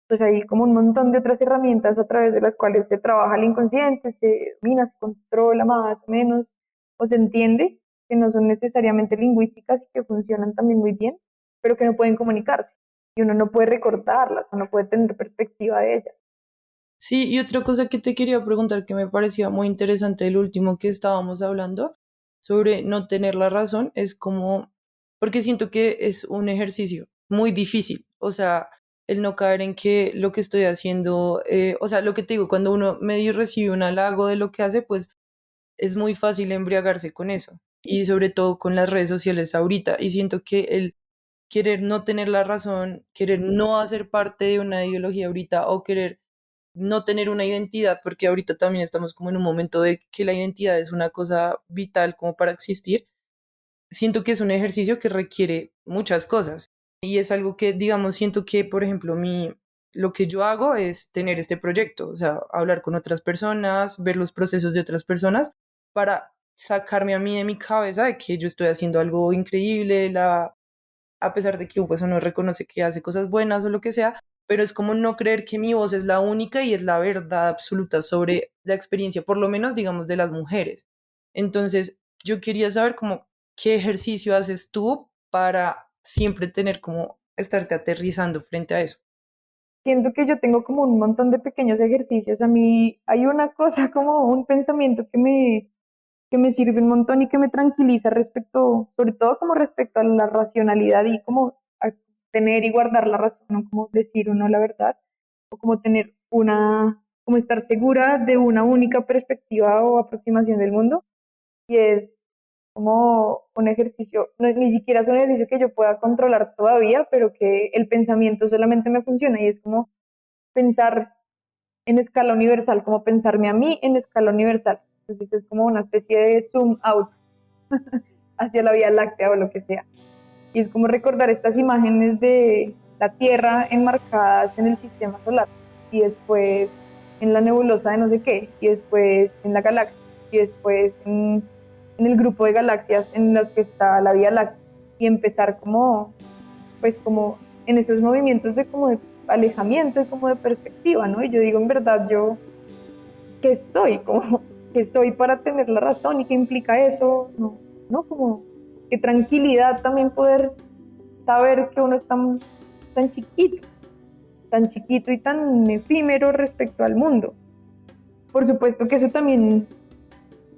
Pues hay como un montón de otras herramientas a través de las cuales se trabaja el inconsciente, se domina, se controla más o menos, o se entiende, que no son necesariamente lingüísticas y que funcionan también muy bien, pero que no pueden comunicarse. Y uno no puede recordarlas o no puede tener perspectiva de ellas. Sí, y otra cosa que te quería preguntar que me parecía muy interesante el último que estábamos hablando sobre no tener la razón es como, porque siento que es un ejercicio muy difícil, o sea, el no caer en que lo que estoy haciendo, o sea, lo que te digo, cuando uno medio recibe un halago de lo que hace, pues es muy fácil embriagarse con eso y sobre todo con las redes sociales ahorita y siento que el querer no tener la razón, querer no hacer parte de una ideología ahorita o querer no tener una identidad, porque ahorita también estamos como en un momento de que la identidad es una cosa vital como para existir, siento que es un ejercicio que requiere muchas cosas y es algo que, digamos, siento que, por ejemplo, lo que yo hago es tener este proyecto, o sea, hablar con otras personas, ver los procesos de otras personas para sacarme a mí de mi cabeza de que yo estoy haciendo algo increíble, a pesar de que pues, uno reconoce que hace cosas buenas o lo que sea, pero es como no creer que mi voz es la única y es la verdad absoluta sobre la experiencia, por lo menos digamos de las mujeres. Entonces, yo quería saber como qué ejercicio haces tú para siempre tener como estarte aterrizando frente a eso. Siento que yo tengo como un montón de pequeños ejercicios. A mí hay una cosa como un pensamiento que me sirve un montón y que me tranquiliza respecto, sobre todo como respecto a la racionalidad y como a tener y guardar la razón, ¿no? Como decir o no la verdad, o como tener como estar segura de una única perspectiva o aproximación del mundo. Y es como un ejercicio, ni siquiera es un ejercicio que yo pueda controlar todavía, pero que el pensamiento solamente me funciona y es como pensar en escala universal, como pensarme a mí en escala universal. Entonces es como una especie de zoom out hacia la Vía Láctea o lo que sea. Y es como recordar estas imágenes de la Tierra enmarcadas en el sistema solar y después en la nebulosa de no sé qué, y después en la galaxia, y después en el grupo de galaxias en las que está la Vía Láctea, y empezar como, pues como en esos movimientos de como de alejamiento y como de perspectiva, ¿no? Y yo digo, en verdad, yo, ¿qué soy? Como, ¿qué soy para tener la razón? ¿Y qué implica eso? No, no, como, qué tranquilidad también poder saber que uno es tan chiquito y tan efímero respecto al mundo. Por supuesto que eso también,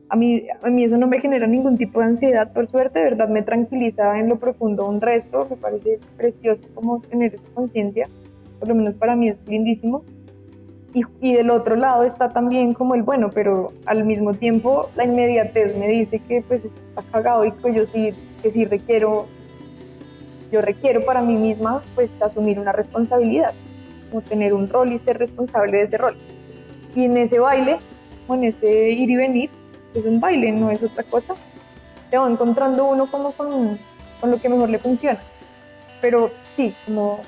a mí eso no me genera ningún tipo de ansiedad, por suerte, de verdad me tranquiliza en lo profundo un resto, me parece precioso como tener esa conciencia, por lo menos para mí es lindísimo. Y del otro lado está también como el bueno, pero al mismo tiempo la inmediatez me dice que pues está cagado y que yo sí, que sí yo requiero para mí misma pues asumir una responsabilidad, como tener un rol y ser responsable de ese rol. Y en ese baile, o en ese ir y venir, es un baile, no es otra cosa, se va encontrando uno como con lo que mejor le funciona. Pero sí, como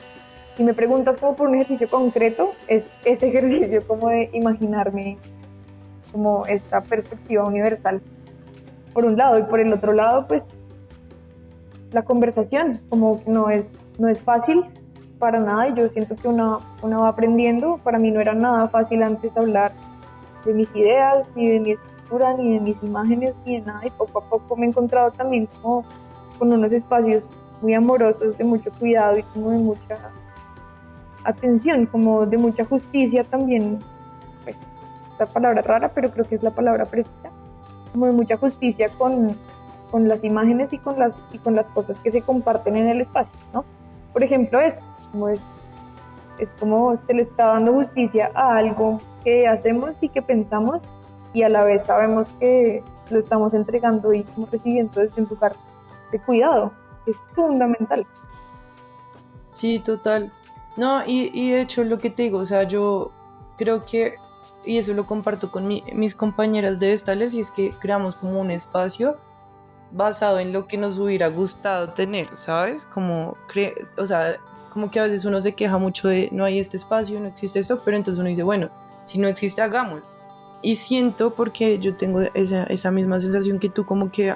si me preguntas como por un ejercicio concreto, es ese ejercicio como de imaginarme como esta perspectiva universal por un lado y por el otro lado pues la conversación como que no es fácil para nada y yo siento que una va aprendiendo. Para mí no era nada fácil antes hablar de mis ideas, ni de mi escritura, ni de mis imágenes, ni de nada y poco a poco me he encontrado también como con unos espacios muy amorosos, de mucho cuidado y como de mucha atención, como de mucha justicia también, pues la palabra rara, pero creo que es la palabra precisa, como de mucha justicia con las imágenes y con las cosas que se comparten en el espacio, ¿no? Por ejemplo, esto, como es como se le está dando justicia a algo que hacemos y que pensamos y a la vez sabemos que lo estamos entregando y como recibiendo desde un lugar de cuidado, que es fundamental. Sí, total. No, y de hecho lo que te digo, o sea, yo creo que, y eso lo comparto con mis compañeras de Vestales, y es que creamos como un espacio basado en lo que nos hubiera gustado tener, ¿sabes? O sea, como que a veces uno se queja mucho de no hay este espacio, no existe esto, pero entonces uno dice, bueno, si no existe, hagámoslo. Y siento, porque yo tengo esa misma sensación que tú, como que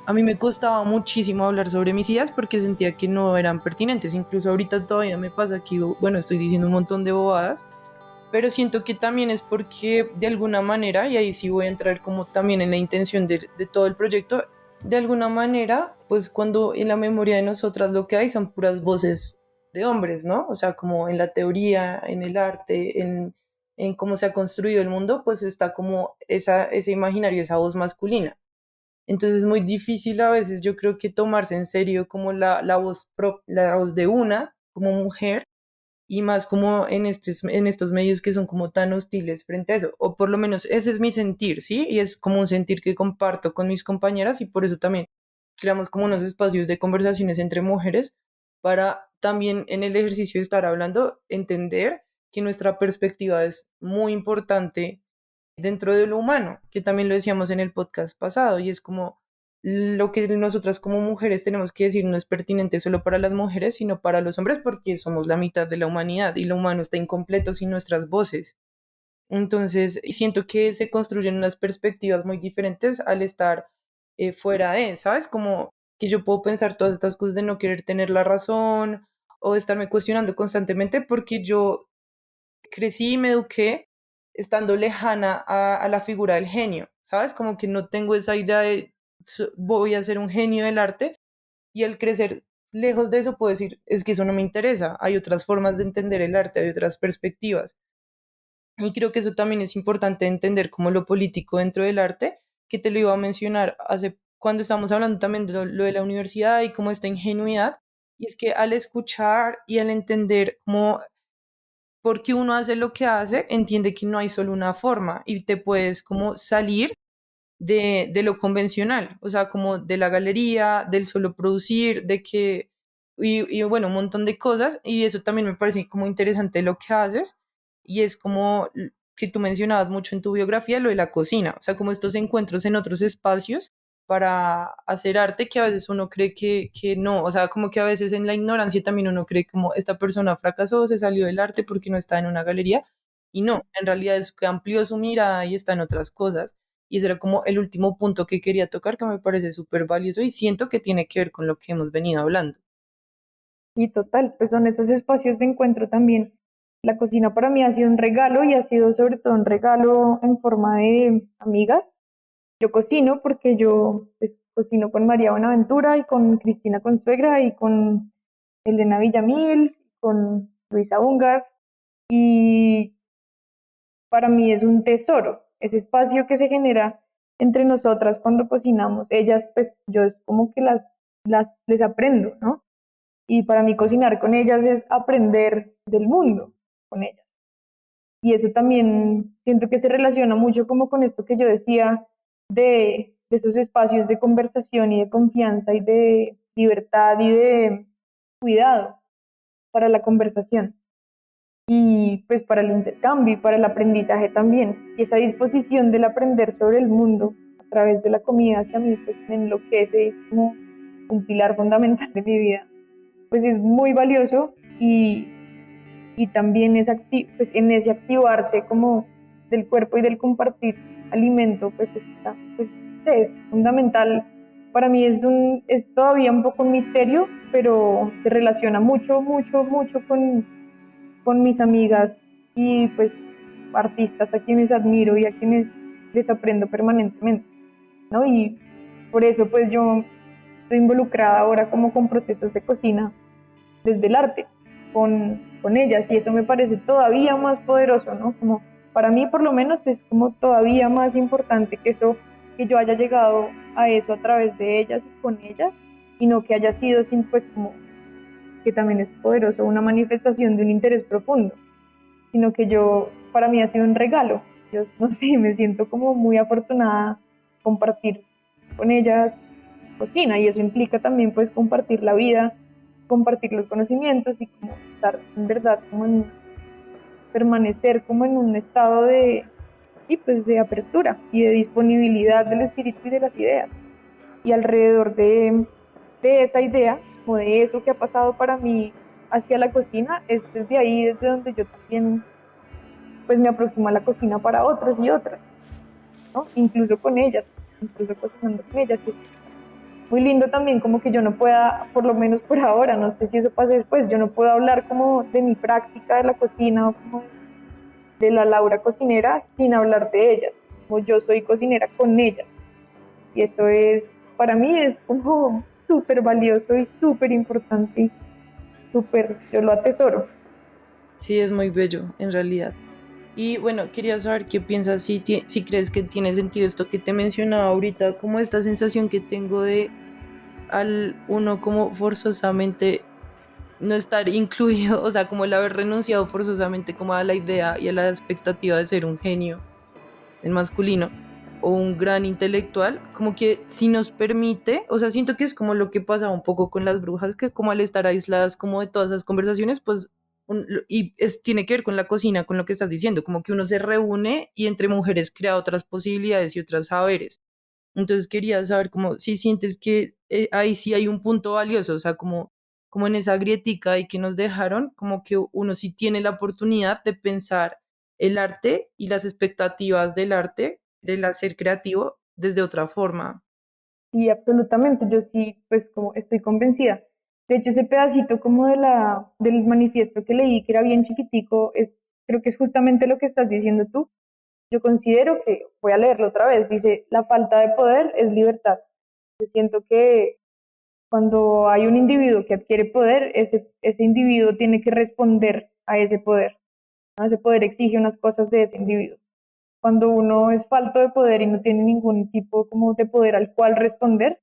a mí me costaba muchísimo hablar sobre mis ideas porque sentía que no eran pertinentes. Incluso ahorita todavía me pasa que, bueno, estoy diciendo un montón de bobadas, pero siento que también es porque de alguna manera, y ahí sí voy a entrar como también en la intención de todo el proyecto, de alguna manera, pues cuando en la memoria de nosotras lo que hay son puras voces de hombres, ¿no? O sea, como en la teoría, en el arte, en cómo se ha construido el mundo, pues está como ese imaginario, esa voz masculina. Entonces es muy difícil a veces, yo creo que tomarse en serio como la voz de una como mujer y más como en estos medios que son como tan hostiles frente a eso, o por lo menos ese es mi sentir, ¿sí? Y es como un sentir que comparto con mis compañeras y por eso también creamos como unos espacios de conversaciones entre mujeres para también en el ejercicio de estar hablando, entender que nuestra perspectiva es muy importante dentro de lo humano, que también lo decíamos en el podcast pasado, y es como lo que nosotras como mujeres tenemos que decir no es pertinente solo para las mujeres, sino para los hombres, porque somos la mitad de la humanidad y lo humano está incompleto sin nuestras voces. Entonces, siento que se construyen unas perspectivas muy diferentes al estar fuera de, ¿sabes? Como que yo puedo pensar todas estas cosas de no querer tener la razón o de estarme cuestionando constantemente porque yo crecí y me eduqué estando lejana a la figura del genio, ¿sabes? Como que no tengo esa idea de voy a ser un genio del arte y al crecer lejos de eso puedo decir, es que eso no me interesa, hay otras formas de entender el arte, hay otras perspectivas. Y creo que eso también es importante entender como lo político dentro del arte, que te lo iba a mencionar hace cuando estamos hablando también de lo de la universidad y como esta ingenuidad, y es que al escuchar y al entender cómo por qué uno hace lo que hace, entiende que no hay solo una forma y te puedes como salir de lo convencional, o sea, como de la galería, del solo producir, de que, y bueno, un montón de cosas, y eso también me parece como interesante lo que haces, y es como que tú mencionabas mucho en tu biografía, lo de la cocina, o sea, como estos encuentros en otros espacios para hacer arte que a veces uno cree que no, o sea, como que a veces en la ignorancia también uno cree como esta persona fracasó, se salió del arte porque no está en una galería, y no, en realidad es que amplió su mirada y está en otras cosas. Y ese era como el último punto que quería tocar, que me parece súper valioso y siento que tiene que ver con lo que hemos venido hablando. Y total, pues son esos espacios de encuentro también. La cocina para mí ha sido un regalo y ha sido sobre todo un regalo en forma de amigas. Yo cocino porque yo pues, cocino con María Buenaventura y con Cristina Consuegra y con Elena Villamil, con Luisa Ungar y para mí es un tesoro, ese espacio que se genera entre nosotras cuando cocinamos. Ellas pues yo es como que les aprendo, ¿no? Y para mí cocinar con ellas es aprender del mundo con ellas. Y eso también siento que se relaciona mucho como con esto que yo decía de esos espacios de conversación y de confianza y de libertad y de cuidado para la conversación y pues para el intercambio y para el aprendizaje también. Y esa disposición del aprender sobre el mundo a través de la comida que a mí pues me enloquece, es como un pilar fundamental de mi vida, pues es muy valioso y también es pues en ese activarse como del cuerpo y del compartir alimento, pues está, pues es fundamental. Para mí es todavía un poco un misterio, pero se relaciona mucho, mucho, mucho con mis amigas y pues artistas a quienes admiro y a quienes les aprendo permanentemente, ¿no? Y por eso pues yo estoy involucrada ahora como con procesos de cocina desde el arte, con ellas, y eso me parece todavía más poderoso, ¿no? Como para mí por lo menos es como todavía más importante que eso, que yo haya llegado a eso a través de ellas y con ellas, y no que haya sido sin pues como que también es poderoso, una manifestación de un interés profundo, sino que yo, para mí ha sido un regalo. Yo no sé, me siento como muy afortunada compartir con ellas cocina y eso implica también pues compartir la vida, compartir los conocimientos y como estar en verdad como en permanecer como en un estado y pues de apertura y de disponibilidad del espíritu y de las ideas. Y alrededor de esa idea o de eso que ha pasado para mí hacia la cocina, es desde ahí, desde donde yo también pues me aproximo a la cocina para otros y otras, ¿no? Incluso con ellas, incluso cocinando con ellas. Y es muy lindo también como que yo no pueda, por lo menos por ahora, no sé si eso pasa después, yo no puedo hablar como de mi práctica de la cocina o como de la Laura cocinera sin hablar de ellas, como yo soy cocinera con ellas. Y eso es, para mí es como súper valioso y súper importante y súper, yo lo atesoro. Sí, es muy bello, en realidad. Y bueno, quería saber qué piensas, si crees que tiene sentido esto que te mencionaba ahorita, como esta sensación que tengo de al uno como forzosamente no estar incluido, o sea, como el haber renunciado forzosamente como a la idea y a la expectativa de ser un genio en masculino o un gran intelectual, como que si nos permite, o sea, siento que es como lo que pasa un poco con las brujas, que como al estar aisladas como de todas esas conversaciones, pues, tiene que ver con la cocina, con lo que estás diciendo, como que uno se reúne y entre mujeres crea otras posibilidades y otros saberes. Entonces quería saber como si sientes que ahí sí hay un punto valioso, o sea, como en esa grietica y que nos dejaron, como que uno sí tiene la oportunidad de pensar el arte y las expectativas del arte, del hacer creativo, desde otra forma. Sí, absolutamente, yo sí, pues como estoy convencida. De hecho, ese pedacito como del manifiesto que leí, que era bien chiquitico, creo que es justamente lo que estás diciendo tú. Yo considero que, voy a leerlo otra vez, dice, la falta de poder es libertad. Yo siento que Cuando hay un individuo que adquiere poder, ese individuo tiene que responder a ese poder, ¿no? Ese poder exige unas cosas de ese individuo. Cuando uno es falto de poder y no tiene ningún tipo como de poder al cual responder,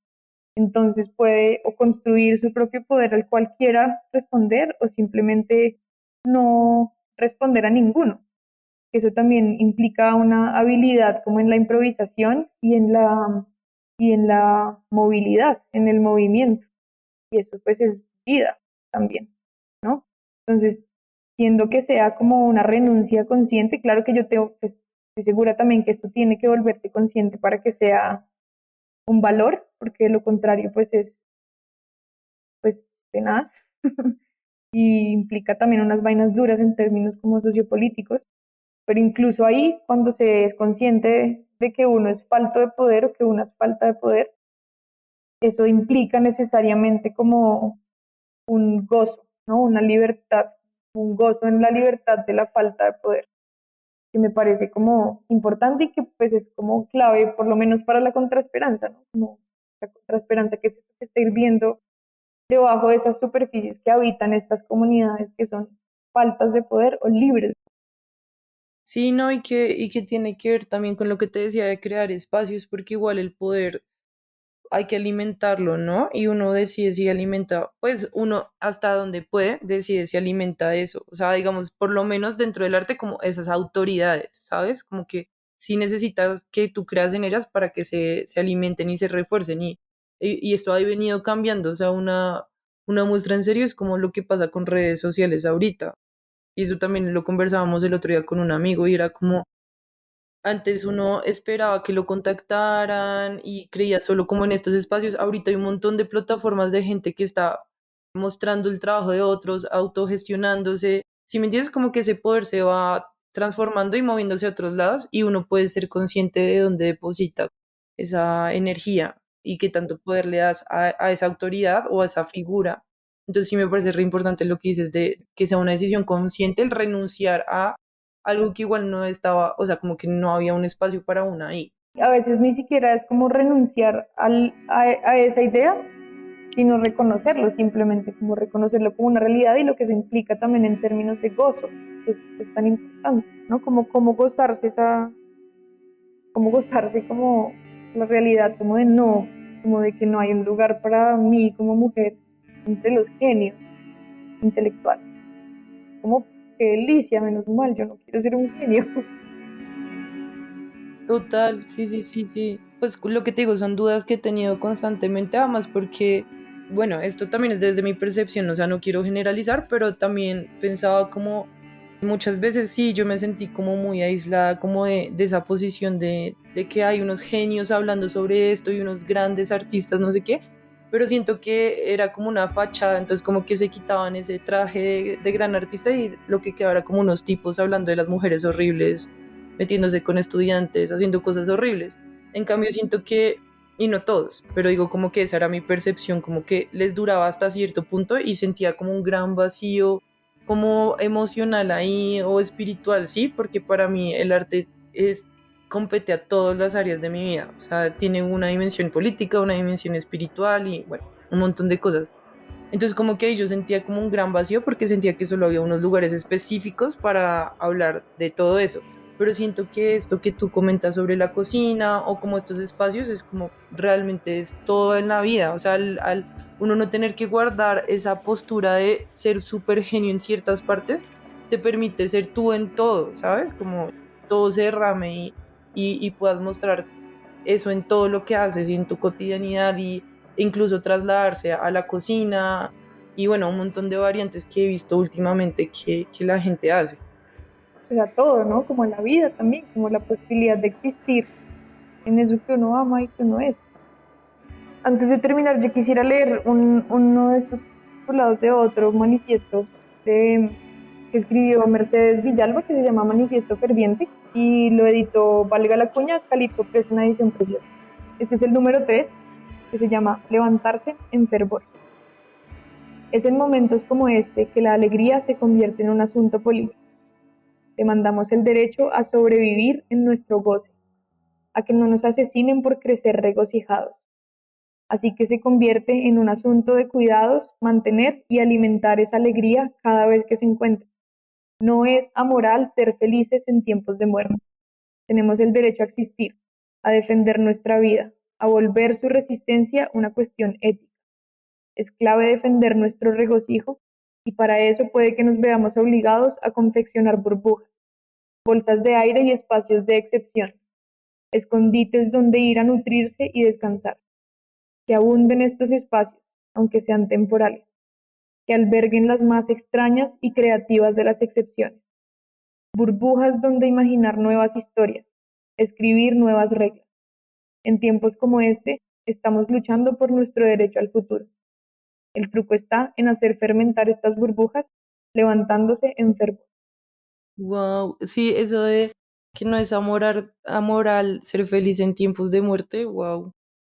entonces puede o construir su propio poder al cual quiera responder o simplemente no responder a ninguno. Eso también implica una habilidad como en la improvisación y en la movilidad, en el movimiento. Y eso pues es vida también, ¿no? Entonces, siendo que sea como una renuncia consciente, claro que yo tengo, pues, estoy segura también que esto tiene que volverse consciente para que sea un valor, porque de lo contrario pues es pues tenaz y implica también unas vainas duras en términos como sociopolíticos, pero incluso ahí cuando se es consciente de que uno es falto de poder o que una es falta de poder, eso implica necesariamente como un gozo, ¿no? Una libertad, un gozo en la libertad de la falta de poder, que me parece como importante y que pues es como clave, por lo menos para la contraesperanza, ¿no? Como la contraesperanza que es eso que está hirviendo debajo de esas superficies que habitan estas comunidades que son faltas de poder o libres. Sí, no, y que tiene que ver también con lo que te decía de crear espacios, porque igual el poder hay que alimentarlo, ¿no? Y uno decide si alimenta, pues uno hasta donde puede decide si alimenta eso. O sea, digamos, por lo menos dentro del arte, como esas autoridades, ¿sabes? Como que sí necesitas que tú creas en ellas para que se alimenten y se refuercen. Y esto ha venido cambiando. O sea, una muestra en serio es como lo que pasa con redes sociales ahorita. Y eso también lo conversábamos el otro día con un amigo y era como antes uno esperaba que lo contactaran y creía solo como en estos espacios. Ahorita hay un montón de plataformas de gente que está mostrando el trabajo de otros, autogestionándose. Si me entiendes, como que ese poder se va transformando y moviéndose a otros lados y uno puede ser consciente de dónde deposita esa energía y qué tanto poder le das a esa autoridad o a esa figura. Entonces sí me parece re importante lo que dices de que sea una decisión consciente el renunciar a algo que igual no estaba, o sea, como que no había un espacio para una ahí. A veces ni siquiera es como renunciar a esa idea, sino reconocerlo, simplemente como reconocerlo como una realidad y lo que eso implica también en términos de gozo, que es tan importante, ¿no? Como gozarse como gozarse como la realidad, como de no, como de que no hay un lugar para mí como mujer entre los genios intelectuales. Como, qué delicia, menos mal, yo no quiero ser un genio. Total, sí, sí, sí, sí. Pues lo que te digo son dudas que he tenido constantemente, además porque, bueno, esto también es desde mi percepción, o sea, no quiero generalizar, pero también pensaba como muchas veces sí, yo me sentí como muy aislada, como de esa posición de que hay unos genios hablando sobre esto y unos grandes artistas, no sé qué, pero siento que era como una fachada, entonces como que se quitaban ese traje de gran artista y lo que quedaba era como unos tipos hablando de las mujeres horribles, metiéndose con estudiantes, haciendo cosas horribles. En cambio siento que, y no todos, pero digo como que esa era mi percepción, como que les duraba hasta cierto punto y sentía como un gran vacío como emocional ahí o espiritual, sí, porque para mí el arte es compete a todas las áreas de mi vida, o sea, tiene una dimensión política, una dimensión espiritual y bueno, un montón de cosas. Entonces como que ahí yo sentía como un gran vacío porque sentía que solo había unos lugares específicos para hablar de todo eso. Pero siento que esto que tú comentas sobre la cocina o como estos espacios es como realmente es todo en la vida. O sea, al uno no tener que guardar esa postura de ser súper genio en ciertas partes, te permite ser tú en todo, ¿sabes? Como todo se derrame y puedas mostrar eso en todo lo que haces y en tu cotidianidad y incluso trasladarse a la cocina y bueno, un montón de variantes que he visto últimamente que la gente hace. Pues a todo, ¿no? Como la vida también, como la posibilidad de existir en eso que uno ama y que uno es. Antes de terminar, yo quisiera leer uno de estos postulados de otro manifiesto que escribió Mercedes Villalba, que se llama Manifiesto Ferviente, y lo editó, valga la cuña, Calipso Press, una edición preciosa. Este es el número 3, que se llama Levantarse en fervor. Es en momentos como este que la alegría se convierte en un asunto político. Demandamos el derecho a sobrevivir en nuestro goce, a que no nos asesinen por crecer regocijados. así que se convierte en un asunto de cuidados, mantener y alimentar esa alegría cada vez que se encuentra. No es amoral ser felices en tiempos de muerte. Tenemos el derecho a existir, a defender nuestra vida, a volver su resistencia una cuestión ética. Es clave defender nuestro regocijo y para eso puede que nos veamos obligados a confeccionar burbujas, bolsas de aire y espacios de excepción, escondites donde ir a nutrirse y descansar. Que abunden estos espacios, aunque sean temporales, que alberguen las más extrañas y creativas de las excepciones. Burbujas donde imaginar nuevas historias, escribir nuevas reglas. En tiempos como este, estamos luchando por nuestro derecho al futuro. El truco está en hacer fermentar estas burbujas, levantándose en fervor. Wow, sí, eso de que no es amoral ser feliz en tiempos de muerte, wow.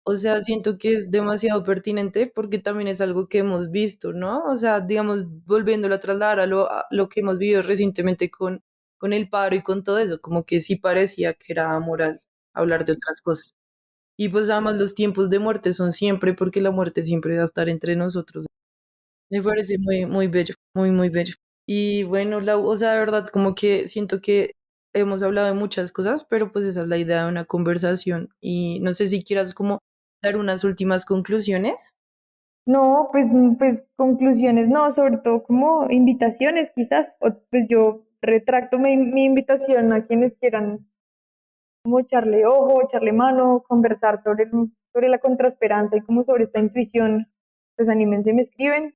O sea, siento que es demasiado pertinente porque también es algo que hemos visto, ¿no? O sea, digamos, volviéndolo a trasladar a lo que hemos vivido recientemente con el paro y con todo eso, como que sí parecía que era amoral hablar de otras cosas. Y pues además los tiempos de muerte son siempre porque la muerte siempre va a estar entre nosotros. Me parece muy, muy bello, muy, muy bello. Y bueno, o sea, de verdad, como que siento que hemos hablado de muchas cosas, pero pues esa es la idea de una conversación. Y no sé si quieras como dar unas últimas conclusiones. No, pues conclusiones no, sobre todo como invitaciones quizás, o pues yo retracto mi invitación a quienes quieran como echarle ojo, echarle mano, conversar sobre la contraesperanza y como sobre esta intuición, pues anímense, me escriben.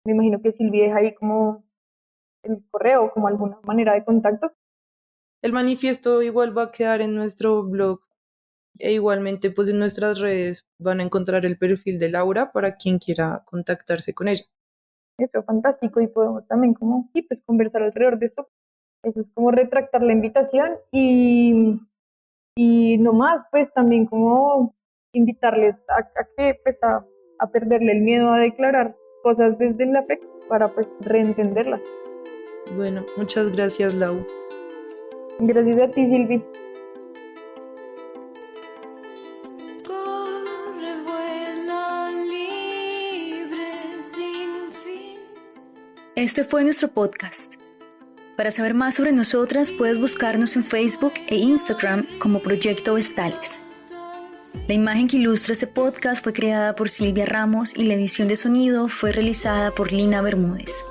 Me imagino que Silvia deja ahí como el correo, como alguna manera de contacto. El manifiesto igual va a quedar en nuestro blog e igualmente pues en nuestras redes van a encontrar el perfil de Laura para quien quiera contactarse con ella. Eso, fantástico, y podemos también como, sí, pues conversar alrededor de esto. Eso es como retractar la invitación y no más, pues también como invitarles a que pues a perderle el miedo a declarar cosas desde la fe para pues reentenderlas. Bueno, muchas gracias, Lau. Gracias a ti, Silvi. Corre, vuela libre sin fin. Este fue nuestro podcast. Para saber más sobre nosotras, puedes buscarnos en Facebook e Instagram como Proyecto Vestales. La imagen que ilustra este podcast fue creada por Silvia Ramos y la edición de sonido fue realizada por Lina Bermúdez.